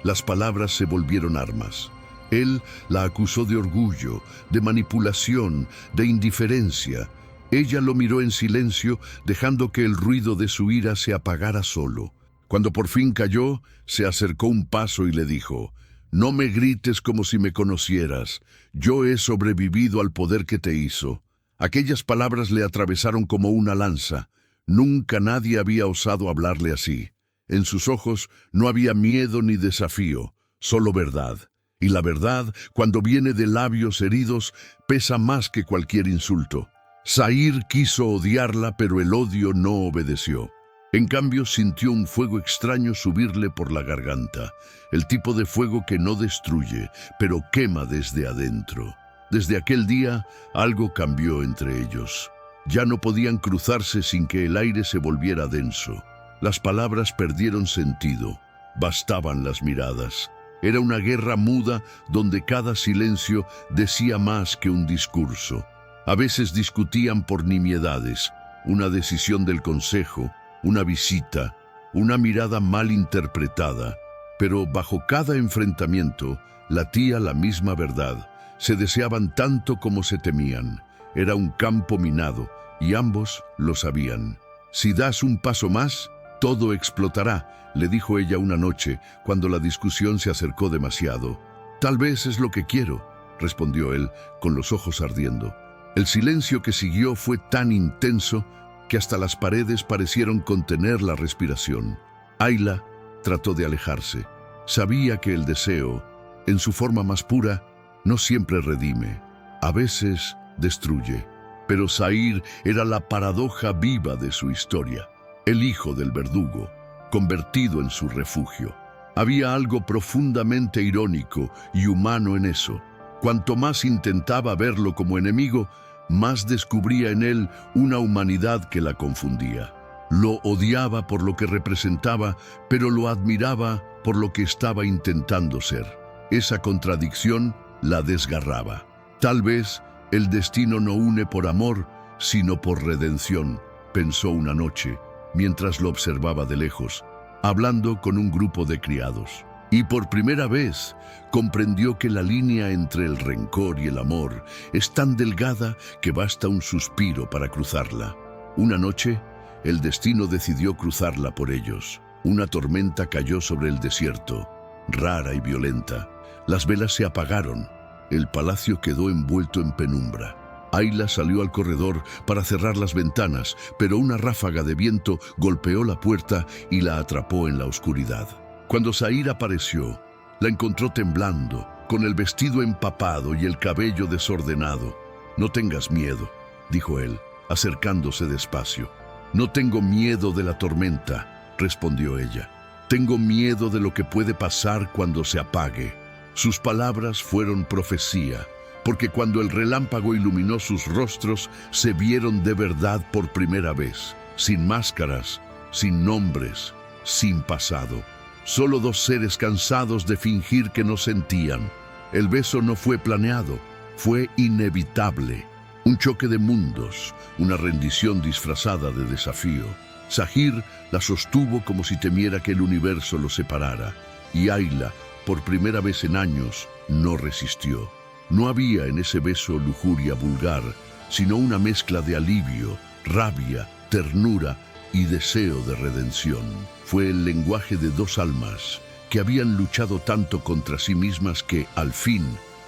Las palabras se volvieron armas. Él la acusó de orgullo, de manipulación, de indiferencia. Ella lo miró en silencio, dejando que el ruido de su ira se apagara solo. Cuando por fin calló, se acercó un paso y le dijo: «No me grites como si me conocieras. Yo he sobrevivido al poder que te hizo». Aquellas palabras le atravesaron como una lanza. Nunca nadie había osado hablarle así. En sus ojos no había miedo ni desafío, solo verdad. Y la verdad, cuando viene de labios heridos, pesa más que cualquier insulto. Zahir quiso odiarla, pero el odio no obedeció. En cambio, sintió un fuego extraño subirle por la garganta, el tipo de fuego que no destruye, pero quema desde adentro. Desde aquel día, algo cambió entre ellos. Ya no podían cruzarse sin que el aire se volviera denso. Las palabras perdieron sentido. Bastaban las miradas. Era una guerra muda donde cada silencio decía más que un discurso. A veces discutían por nimiedades, una decisión del consejo, una visita, una mirada mal interpretada. Pero bajo cada enfrentamiento latía la misma verdad. Se deseaban tanto como se temían. Era un campo minado y ambos lo sabían. Si das un paso más, todo explotará, le dijo ella una noche cuando la discusión se acercó demasiado. Tal vez es lo que quiero, respondió él con los ojos ardiendo. El silencio que siguió fue tan intenso que hasta las paredes parecieron contener la respiración. Ayla trató de alejarse. Sabía que el deseo, en su forma más pura, no siempre redime. A veces destruye. Pero Zahir era la paradoja viva de su historia. El hijo del verdugo, convertido en su refugio. Había algo profundamente irónico y humano en eso. Cuanto más intentaba verlo como enemigo, más descubría en él una humanidad que la confundía. Lo odiaba por lo que representaba, pero lo admiraba por lo que estaba intentando ser. Esa contradicción la desgarraba. Tal vez el destino no une por amor, sino por redención, pensó una noche, mientras lo observaba de lejos, hablando con un grupo de criados. Y por primera vez comprendió que la línea entre el rencor y el amor es tan delgada que basta un suspiro para cruzarla. Una noche, el destino decidió cruzarla por ellos. Una tormenta cayó sobre el desierto, rara y violenta. Las velas se apagaron. El palacio quedó envuelto en penumbra. Ayla salió al corredor para cerrar las ventanas, pero una ráfaga de viento golpeó la puerta y la atrapó en la oscuridad. Cuando Zahir apareció, la encontró temblando, con el vestido empapado y el cabello desordenado. «No tengas miedo», dijo él, acercándose despacio. «No tengo miedo de la tormenta», respondió ella. «Tengo miedo de lo que puede pasar cuando se apague». Sus palabras fueron profecía, porque cuando el relámpago iluminó sus rostros, se vieron de verdad por primera vez, sin máscaras, sin nombres, sin pasado. Solo dos seres cansados de fingir que no sentían. El beso no fue planeado, fue inevitable. Un choque de mundos, una rendición disfrazada de desafío. Zahir la sostuvo como si temiera que el universo los separara, y Ayla, por primera vez en años, no resistió. No había en ese beso lujuria vulgar, sino una mezcla de alivio, rabia, ternura y deseo de redención. Fue el lenguaje de dos almas que habían luchado tanto contra sí mismas que, al fin,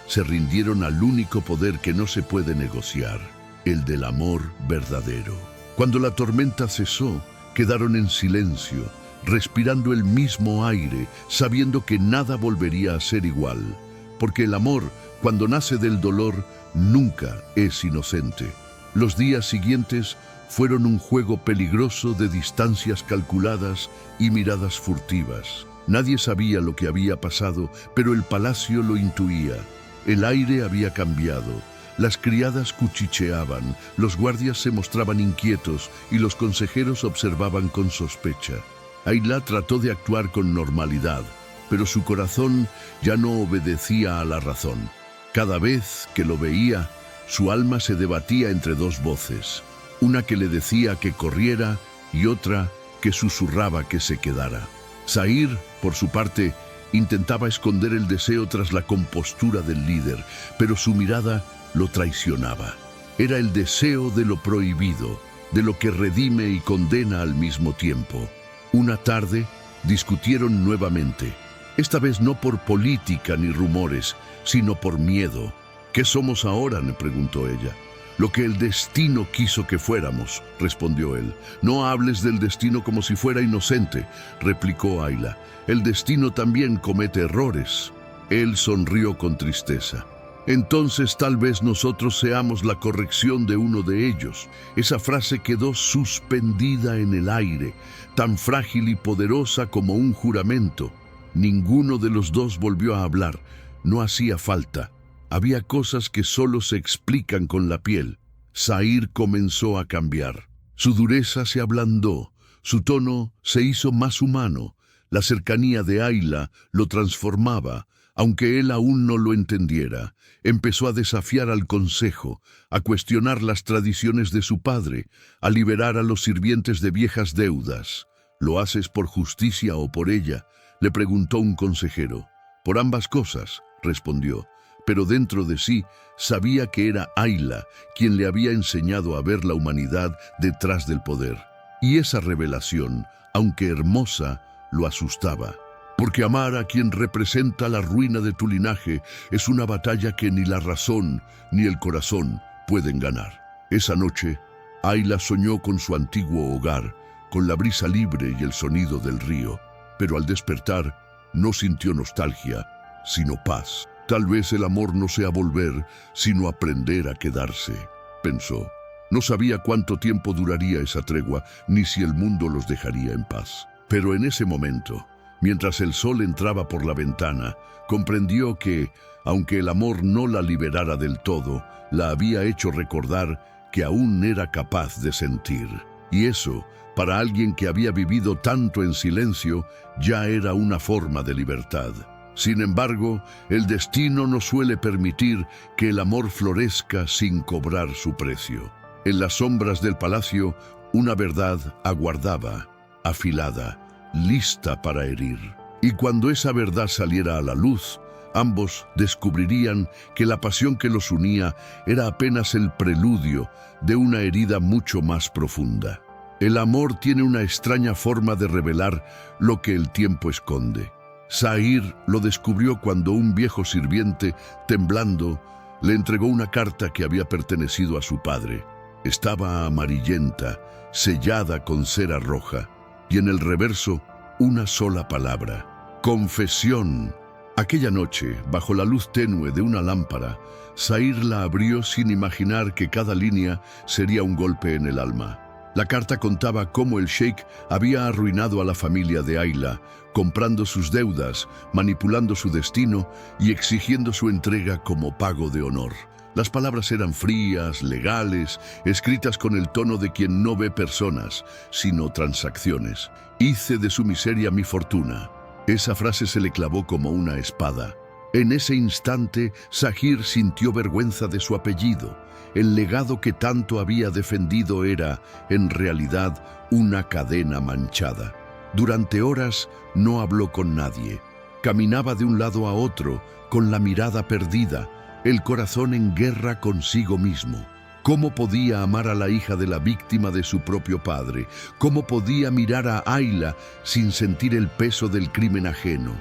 se rindieron al único poder que no se puede negociar, el del amor verdadero. Cuando la tormenta cesó, quedaron en silencio, respirando el mismo aire, sabiendo que nada volvería a ser igual, porque el amor, cuando nace del dolor, nunca es inocente. Los días siguientes fueron un juego peligroso de distancias calculadas y miradas furtivas. Nadie sabía lo que había pasado, pero el palacio lo intuía. El aire había cambiado. Las criadas cuchicheaban, los guardias se mostraban inquietos y los consejeros observaban con sospecha. Ayla trató de actuar con normalidad, pero su corazón ya no obedecía a la razón. Cada vez que lo veía, su alma se debatía entre dos voces, una que le decía que corriera y otra que susurraba que se quedara. Zahir, por su parte, intentaba esconder el deseo tras la compostura del líder, pero su mirada lo traicionaba. Era el deseo de lo prohibido, de lo que redime y condena al mismo tiempo. Una tarde discutieron nuevamente, esta vez no por política ni rumores, sino por miedo. «¿Qué somos ahora?», le preguntó ella. «Lo que el destino quiso que fuéramos», respondió él. «No hables del destino como si fuera inocente», replicó Ayla. «El destino también comete errores». Él sonrió con tristeza. «Entonces tal vez nosotros seamos la corrección de uno de ellos». Esa frase quedó suspendida en el aire, tan frágil y poderosa como un juramento. Ninguno de los dos volvió a hablar. No hacía falta. Había cosas que solo se explican con la piel. Zahir comenzó a cambiar. Su dureza se ablandó, su tono se hizo más humano. La cercanía de Ayla lo transformaba, aunque él aún no lo entendiera. Empezó a desafiar al consejo, a cuestionar las tradiciones de su padre, a liberar a los sirvientes de viejas deudas. ¿Lo haces por justicia o por ella?, le preguntó un consejero. Por ambas cosas, respondió, pero dentro de sí sabía que era Ayla quien le había enseñado a ver la humanidad detrás del poder. Y esa revelación, aunque hermosa, lo asustaba. Porque amar a quien representa la ruina de tu linaje es una batalla que ni la razón ni el corazón pueden ganar. Esa noche, Ayla soñó con su antiguo hogar, con la brisa libre y el sonido del río. Pero al despertar, no sintió nostalgia, sino paz. Tal vez el amor no sea volver, sino aprender a quedarse, pensó. No sabía cuánto tiempo duraría esa tregua, ni si el mundo los dejaría en paz. Pero en ese momento, mientras el sol entraba por la ventana, comprendió que, aunque el amor no la liberara del todo, la había hecho recordar que aún era capaz de sentir. Y eso, para alguien que había vivido tanto en silencio, ya era una forma de libertad. Sin embargo, el destino no suele permitir que el amor florezca sin cobrar su precio. En las sombras del palacio, una verdad aguardaba, afilada, lista para herir. Y cuando esa verdad saliera a la luz, ambos descubrirían que la pasión que los unía era apenas el preludio de una herida mucho más profunda. El amor tiene una extraña forma de revelar lo que el tiempo esconde. Zahir lo descubrió cuando un viejo sirviente, temblando, le entregó una carta que había pertenecido a su padre. Estaba amarillenta, sellada con cera roja, y en el reverso una sola palabra: confesión. Aquella noche, bajo la luz tenue de una lámpara, Zahir la abrió sin imaginar que cada línea sería un golpe en el alma. La carta contaba cómo el sheik había arruinado a la familia de Ayla, comprando sus deudas, manipulando su destino y exigiendo su entrega como pago de honor. Las palabras eran frías, legales, escritas con el tono de quien no ve personas, sino transacciones. Hice de su miseria mi fortuna. Esa frase se le clavó como una espada. En ese instante, Zahir sintió vergüenza de su apellido. El legado que tanto había defendido era, en realidad, una cadena manchada. Durante horas no habló con nadie. Caminaba de un lado a otro, con la mirada perdida, el corazón en guerra consigo mismo. ¿Cómo podía amar a la hija de la víctima de su propio padre? ¿Cómo podía mirar a Ayla sin sentir el peso del crimen ajeno?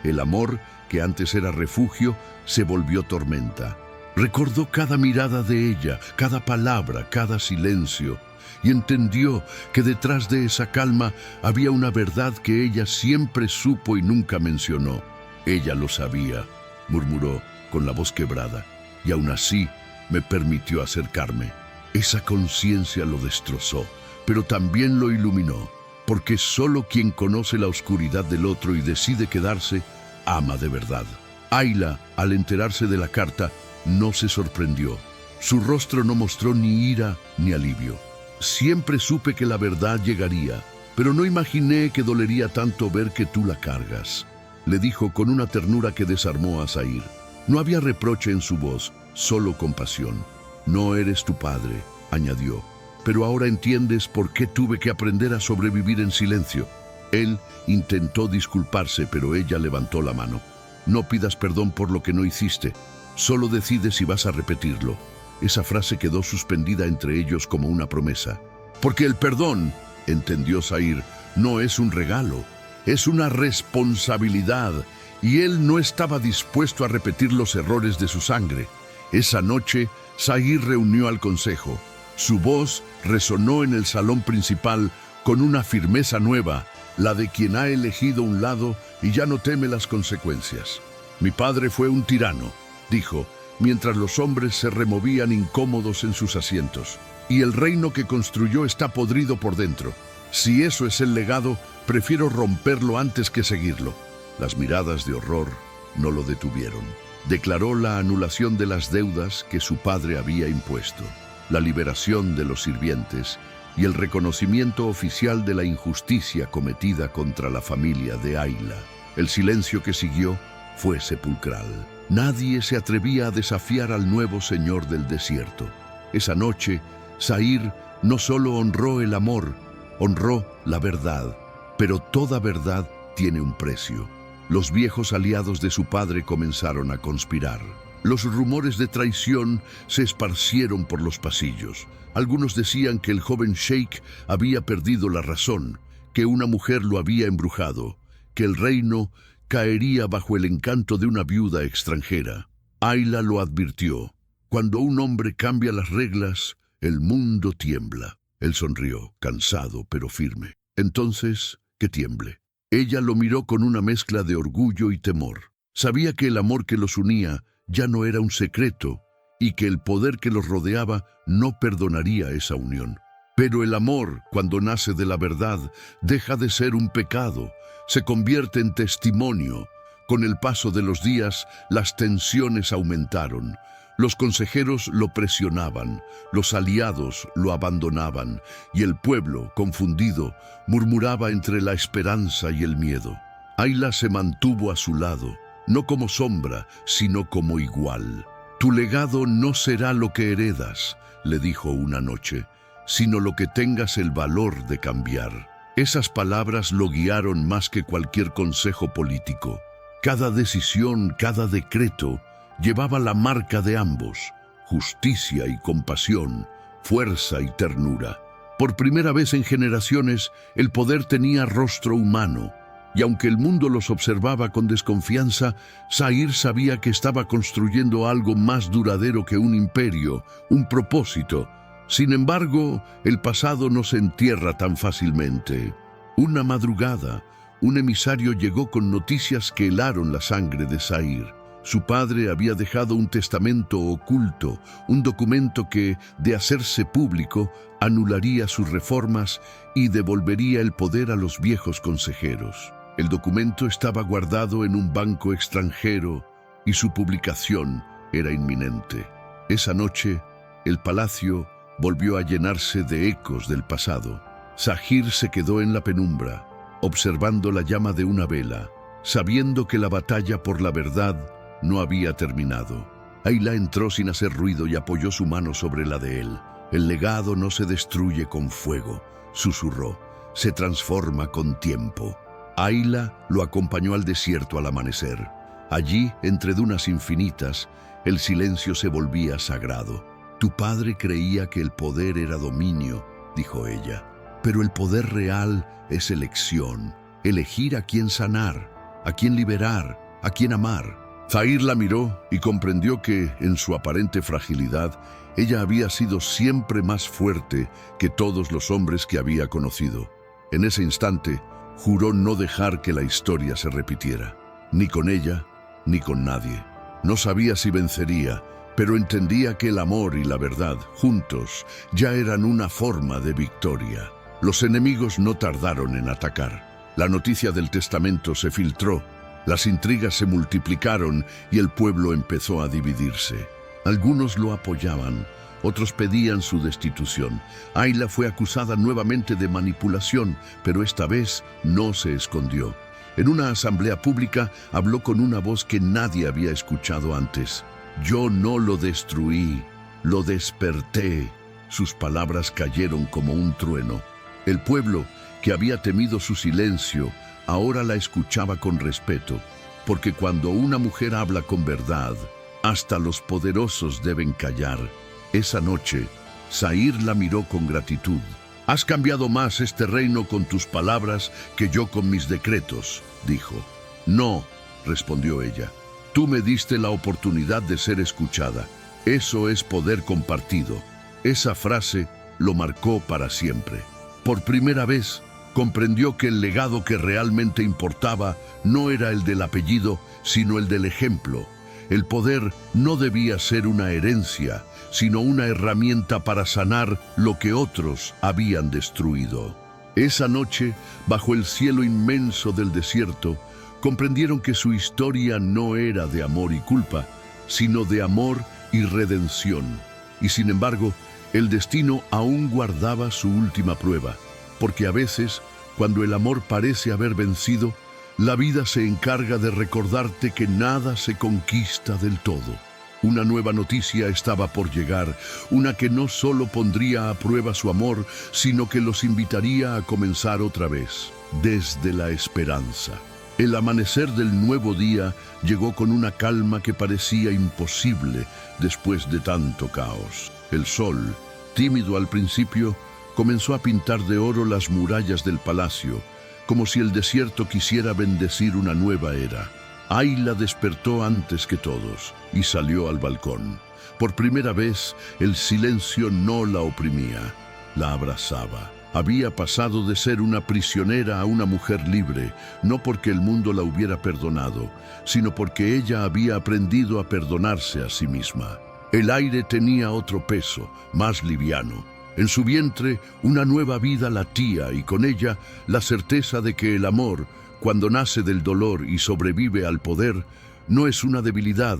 El amor, que antes era refugio, se volvió tormenta. Recordó cada mirada de ella, cada palabra, cada silencio, y entendió que detrás de esa calma había una verdad que ella siempre supo y nunca mencionó. Ella lo sabía, murmuró con la voz quebrada, y aún así me permitió acercarme. Esa conciencia lo destrozó, pero también lo iluminó, porque solo quien conoce la oscuridad del otro y decide quedarse, ama de verdad. Ayla, al enterarse de la carta, no se sorprendió. Su rostro no mostró ni ira ni alivio. Siempre supe que la verdad llegaría, pero no imaginé que dolería tanto ver que tú la cargas, le dijo con una ternura que desarmó a Zahir. No había reproche en su voz, solo compasión. No eres tu padre, añadió, pero ahora entiendes por qué tuve que aprender a sobrevivir en silencio. Él intentó disculparse, pero ella levantó la mano. No pidas perdón por lo que no hiciste. Solo decide si vas a repetirlo. Esa frase quedó suspendida entre ellos como una promesa. Porque el perdón, entendió Zahir, no es un regalo, es una responsabilidad, y él no estaba dispuesto a repetir los errores de su sangre. Esa noche, Zahir reunió al consejo. Su voz resonó en el salón principal con una firmeza nueva, la de quien ha elegido un lado y ya no teme las consecuencias. Mi padre fue un tirano, dijo, mientras los hombres se removían incómodos en sus asientos. Y el reino que construyó está podrido por dentro. Si eso es el legado, prefiero romperlo antes que seguirlo. Las miradas de horror no lo detuvieron. Declaró la anulación de las deudas que su padre había impuesto, la liberación de los sirvientes y el reconocimiento oficial de la injusticia cometida contra la familia de Ayla. El silencio que siguió fue sepulcral. Nadie se atrevía a desafiar al nuevo señor del desierto. Esa noche, Zahir no solo honró el amor, honró la verdad, pero toda verdad tiene un precio. Los viejos aliados de su padre comenzaron a conspirar. Los rumores de traición se esparcieron por los pasillos. Algunos decían que el joven sheik había perdido la razón, que una mujer lo había embrujado, que el reino caería bajo el encanto de una viuda extranjera. Ayla lo advirtió. Cuando un hombre cambia las reglas, el mundo tiembla. Él sonrió, cansado pero firme. Entonces, que tiemble. Ella lo miró con una mezcla de orgullo y temor. Sabía que el amor que los unía ya no era un secreto y que el poder que los rodeaba no perdonaría esa unión. Pero el amor, cuando nace de la verdad, deja de ser un pecado, se convierte en testimonio. Con el paso de los días, las tensiones aumentaron. Los consejeros lo presionaban, los aliados lo abandonaban, y el pueblo, confundido, murmuraba entre la esperanza y el miedo. Ayla se mantuvo a su lado, no como sombra, sino como igual. «Tu legado no será lo que heredas», le dijo una noche, «sino lo que tengas el valor de cambiar». Esas palabras lo guiaron más que cualquier consejo político. Cada decisión, cada decreto, llevaba la marca de ambos, justicia y compasión, fuerza y ternura. Por primera vez en generaciones, el poder tenía rostro humano, y aunque el mundo los observaba con desconfianza, Zahir sabía que estaba construyendo algo más duradero que un imperio, un propósito. Sin embargo, el pasado no se entierra tan fácilmente. Una madrugada, un emisario llegó con noticias que helaron la sangre de Zahir. Su padre había dejado un testamento oculto, un documento que, de hacerse público, anularía sus reformas y devolvería el poder a los viejos consejeros. El documento estaba guardado en un banco extranjero y su publicación era inminente. Esa noche, el palacio volvió a llenarse de ecos del pasado. Zahir se quedó en la penumbra, observando la llama de una vela, sabiendo que la batalla por la verdad no había terminado. Ayla entró sin hacer ruido y apoyó su mano sobre la de él. «El legado no se destruye con fuego», susurró, «se transforma con tiempo». Ayla lo acompañó al desierto al amanecer. Allí, entre dunas infinitas, el silencio se volvía sagrado. «Tu padre creía que el poder era dominio», dijo ella, «pero el poder real es elección, elegir a quién sanar, a quién liberar, a quién amar». Zahir la miró y comprendió que, en su aparente fragilidad, ella había sido siempre más fuerte que todos los hombres que había conocido. En ese instante, juró no dejar que la historia se repitiera, ni con ella, ni con nadie. No sabía si vencería, pero entendía que el amor y la verdad, juntos, ya eran una forma de victoria. Los enemigos no tardaron en atacar. La noticia del testamento se filtró. Las intrigas se multiplicaron y el pueblo empezó a dividirse. Algunos lo apoyaban, otros pedían su destitución. Ayla fue acusada nuevamente de manipulación, pero esta vez no se escondió. En una asamblea pública habló con una voz que nadie había escuchado antes. «Yo no lo destruí, lo desperté». Sus palabras cayeron como un trueno. El pueblo, que había temido su silencio, ahora la escuchaba con respeto, porque cuando una mujer habla con verdad, hasta los poderosos deben callar. Esa noche, Zahir la miró con gratitud. «Has cambiado más este reino con tus palabras que yo con mis decretos», dijo. «No», respondió ella, «tú me diste la oportunidad de ser escuchada. Eso es poder compartido». Esa frase lo marcó para siempre. Por primera vez, comprendió que el legado que realmente importaba no era el del apellido, sino el del ejemplo. El poder no debía ser una herencia, sino una herramienta para sanar lo que otros habían destruido. Esa noche, bajo el cielo inmenso del desierto, comprendieron que su historia no era de amor y culpa, sino de amor y redención. Y sin embargo, el destino aún guardaba su última prueba, porque a veces, cuando el amor parece haber vencido, la vida se encarga de recordarte que nada se conquista del todo. Una nueva noticia estaba por llegar, una que no solo pondría a prueba su amor, sino que los invitaría a comenzar otra vez, desde la esperanza. El amanecer del nuevo día llegó con una calma que parecía imposible después de tanto caos. El sol, tímido al principio, comenzó a pintar de oro las murallas del palacio, como si el desierto quisiera bendecir una nueva era. Ayla despertó antes que todos y salió al balcón. Por primera vez, el silencio no la oprimía, la abrazaba. Había pasado de ser una prisionera a una mujer libre, no porque el mundo la hubiera perdonado, sino porque ella había aprendido a perdonarse a sí misma. El aire tenía otro peso, más liviano. En su vientre, una nueva vida latía y con ella la certeza de que el amor, cuando nace del dolor y sobrevive al poder, no es una debilidad,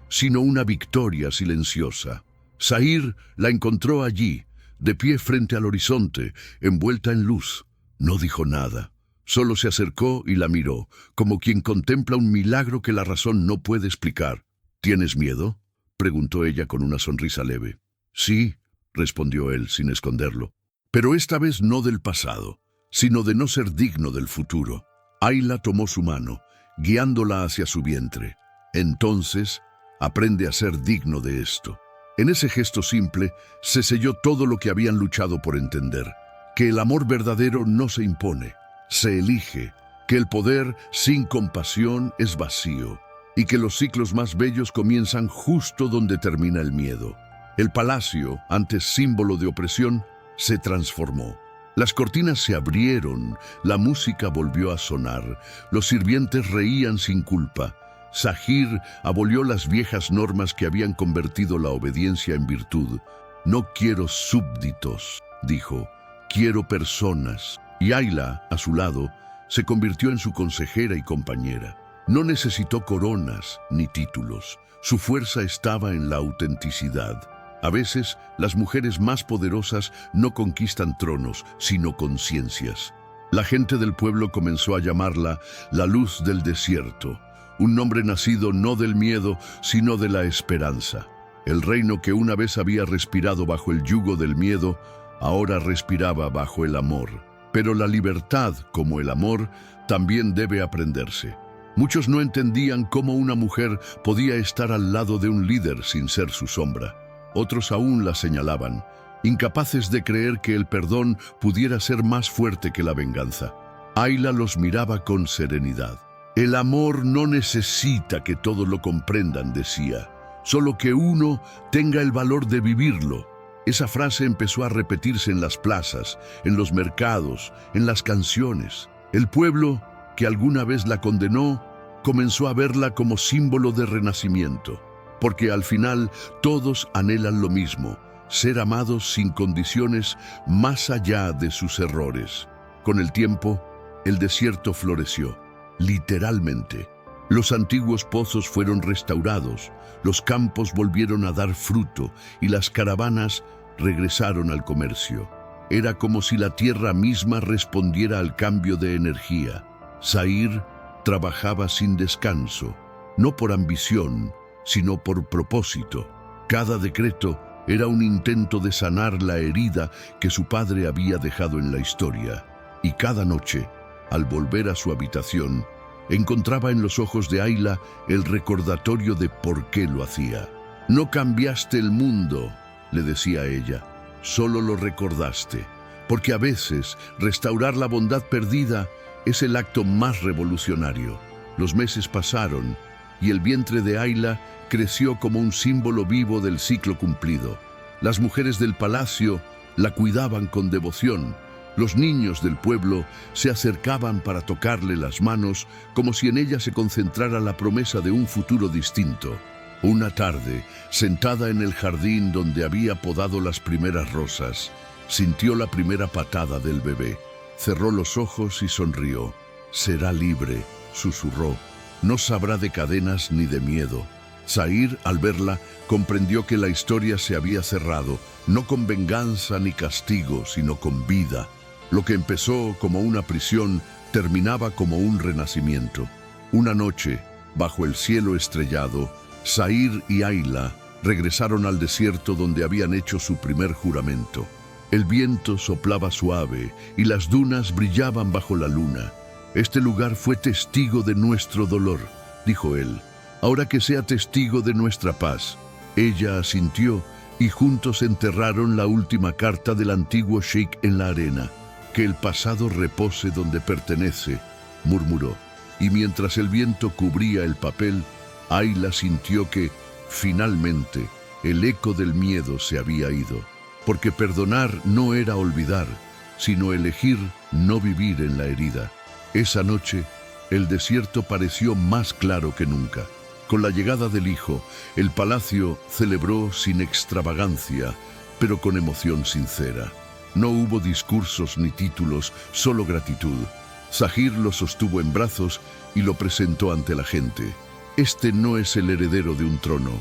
sino una victoria silenciosa. Zahir la encontró allí, de pie frente al horizonte, envuelta en luz. No dijo nada, solo se acercó y la miró, como quien contempla un milagro que la razón no puede explicar. ¿Tienes miedo?, preguntó ella con una sonrisa leve. Sí, respondió él sin esconderlo, pero esta vez no del pasado, sino de no ser digno del futuro. Ayla tomó su mano, guiándola hacia su vientre. Entonces, aprende a ser digno de esto. En ese gesto simple se selló todo lo que habían luchado por entender, que el amor verdadero no se impone, se elige, que el poder sin compasión es vacío, y que los ciclos más bellos comienzan justo donde termina el miedo. El palacio, antes símbolo de opresión, se transformó. Las cortinas se abrieron, la música volvió a sonar, los sirvientes reían sin culpa. Zahir abolió las viejas normas que habían convertido la obediencia en virtud. No quiero súbditos, dijo, quiero personas. Y Ayla, a su lado, se convirtió en su consejera y compañera. No necesitó coronas ni títulos, su fuerza estaba en la autenticidad. A veces, las mujeres más poderosas no conquistan tronos, sino conciencias. La gente del pueblo comenzó a llamarla la luz del desierto, un nombre nacido no del miedo, sino de la esperanza. El reino que una vez había respirado bajo el yugo del miedo, ahora respiraba bajo el amor. Pero la libertad, como el amor, también debe aprenderse. Muchos no entendían cómo una mujer podía estar al lado de un líder sin ser su sombra. Otros aún la señalaban, incapaces de creer que el perdón pudiera ser más fuerte que la venganza. Ayla los miraba con serenidad. El amor no necesita que todos lo comprendan, decía, solo que uno tenga el valor de vivirlo. Esa frase empezó a repetirse en las plazas, en los mercados, en las canciones. El pueblo, que alguna vez la condenó, comenzó a verla como símbolo de renacimiento. Porque al final todos anhelan lo mismo, ser amados sin condiciones más allá de sus errores. Con el tiempo, el desierto floreció, literalmente. Los antiguos pozos fueron restaurados, los campos volvieron a dar fruto y las caravanas regresaron al comercio. Era como si la tierra misma respondiera al cambio de energía. Zahir trabajaba sin descanso, no por ambición, sino por propósito. Cada decreto era un intento de sanar la herida que su padre había dejado en la historia. Y cada noche, al volver a su habitación, encontraba en los ojos de Ayla el recordatorio de por qué lo hacía. No cambiaste el mundo, le decía ella, solo lo recordaste, porque a veces restaurar la bondad perdida es el acto más revolucionario. Los meses pasaron y el vientre de Ayla creció como un símbolo vivo del ciclo cumplido. Las mujeres del palacio la cuidaban con devoción. Los niños del pueblo se acercaban para tocarle las manos como si en ella se concentrara la promesa de un futuro distinto. Una tarde, sentada en el jardín donde había podado las primeras rosas, sintió la primera patada del bebé. Cerró los ojos y sonrió. Será libre, susurró. No sabrá de cadenas ni de miedo. Zahir, al verla, comprendió que la historia se había cerrado, no con venganza ni castigo, sino con vida. Lo que empezó como una prisión terminaba como un renacimiento. Una noche, bajo el cielo estrellado, Zahir y Ayla regresaron al desierto donde habían hecho su primer juramento. El viento soplaba suave y las dunas brillaban bajo la luna. Este lugar fue testigo de nuestro dolor, dijo él. Ahora que sea testigo de nuestra paz. Ella asintió y juntos enterraron la última carta del antiguo sheik en la arena. Que el pasado repose donde pertenece, murmuró. Y mientras el viento cubría el papel, Ayla sintió que, finalmente, el eco del miedo se había ido. Porque perdonar no era olvidar, sino elegir no vivir en la herida. Esa noche, el desierto pareció más claro que nunca. Con la llegada del hijo, el palacio celebró sin extravagancia, pero con emoción sincera. No hubo discursos ni títulos, solo gratitud. Zahir lo sostuvo en brazos y lo presentó ante la gente. Este no es el heredero de un trono,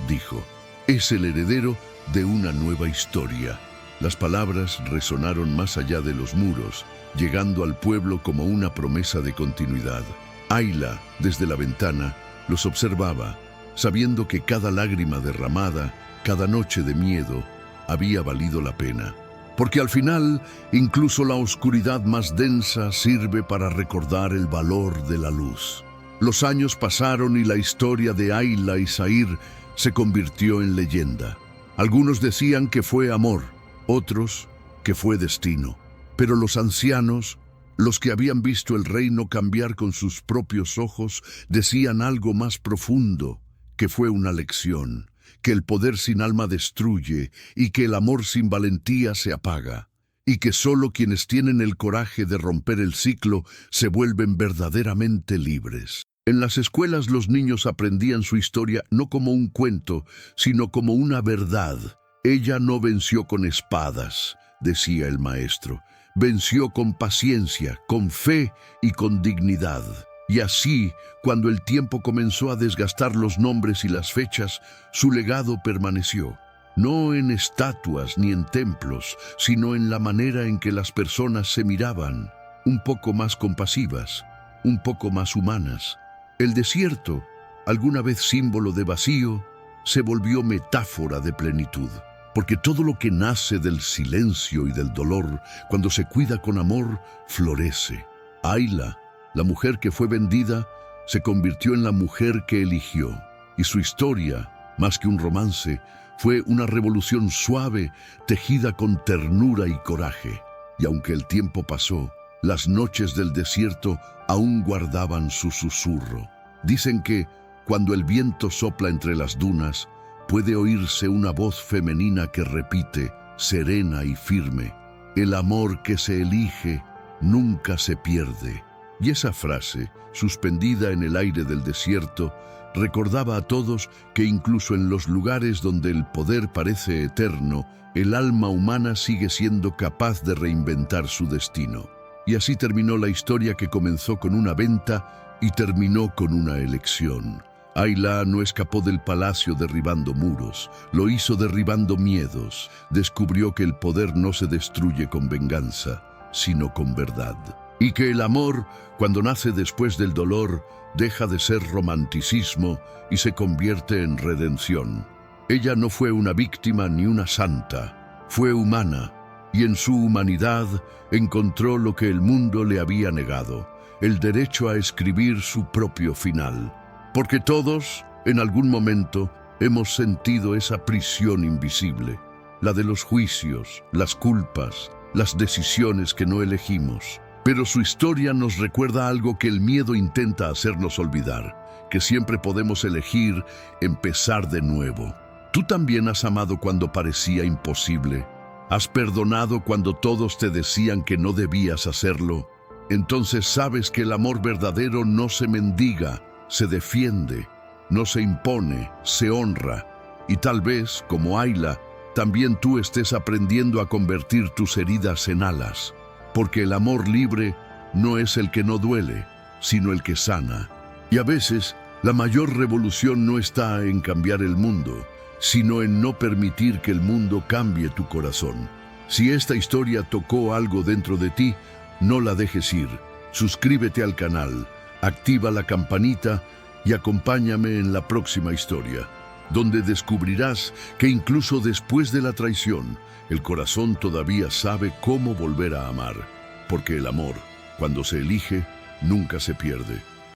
dijo. Es el heredero de una nueva historia. Las palabras resonaron más allá de los muros, llegando al pueblo como una promesa de continuidad. Ayla, desde la ventana, los observaba, sabiendo que cada lágrima derramada, cada noche de miedo, había valido la pena. Porque al final, incluso la oscuridad más densa sirve para recordar el valor de la luz. Los años pasaron y la historia de Ayla y Zahir se convirtió en leyenda. Algunos decían que fue amor, otros que fue destino. Pero los ancianos, los que habían visto el reino cambiar con sus propios ojos, decían algo más profundo, que fue una lección, que el poder sin alma destruye y que el amor sin valentía se apaga, y que solo quienes tienen el coraje de romper el ciclo se vuelven verdaderamente libres. En las escuelas los niños aprendían su historia no como un cuento, sino como una verdad. Ella no venció con espadas, decía el maestro. Venció con paciencia, con fe y con dignidad. Y así, cuando el tiempo comenzó a desgastar los nombres y las fechas, su legado permaneció. No en estatuas ni en templos, sino en la manera en que las personas se miraban, un poco más compasivas, un poco más humanas. El desierto, alguna vez símbolo de vacío, se volvió metáfora de plenitud. Porque todo lo que nace del silencio y del dolor, cuando se cuida con amor, florece. Ayla, la mujer que fue vendida, se convirtió en la mujer que eligió. Y su historia, más que un romance, fue una revolución suave, tejida con ternura y coraje. Y aunque el tiempo pasó, las noches del desierto aún guardaban su susurro. Dicen que, cuando el viento sopla entre las dunas, puede oírse una voz femenina que repite, serena y firme, el amor que se elige nunca se pierde. Y esa frase, suspendida en el aire del desierto, recordaba a todos que incluso en los lugares donde el poder parece eterno, el alma humana sigue siendo capaz de reinventar su destino. Y así terminó la historia que comenzó con una venta y terminó con una elección. Ayla no escapó del palacio derribando muros, lo hizo derribando miedos. Descubrió que el poder no se destruye con venganza, sino con verdad. Y que el amor, cuando nace después del dolor, deja de ser romanticismo y se convierte en redención. Ella no fue una víctima ni una santa, fue humana, y en su humanidad encontró lo que el mundo le había negado, el derecho a escribir su propio final. Porque todos, en algún momento, hemos sentido esa prisión invisible, la de los juicios, las culpas, las decisiones que no elegimos. Pero su historia nos recuerda algo que el miedo intenta hacernos olvidar, que siempre podemos elegir empezar de nuevo. Tú también has amado cuando parecía imposible. Has perdonado cuando todos te decían que no debías hacerlo. Entonces sabes que el amor verdadero no se mendiga, se defiende, no se impone, se honra. Y tal vez, como Ayla, también tú estés aprendiendo a convertir tus heridas en alas. Porque el amor libre no es el que no duele, sino el que sana. Y a veces, la mayor revolución no está en cambiar el mundo, sino en no permitir que el mundo cambie tu corazón. Si esta historia tocó algo dentro de ti, no la dejes ir. Suscríbete al canal, activa la campanita y acompáñame en la próxima historia, donde descubrirás que incluso después de la traición, el corazón todavía sabe cómo volver a amar, porque el amor, cuando se elige, nunca se pierde.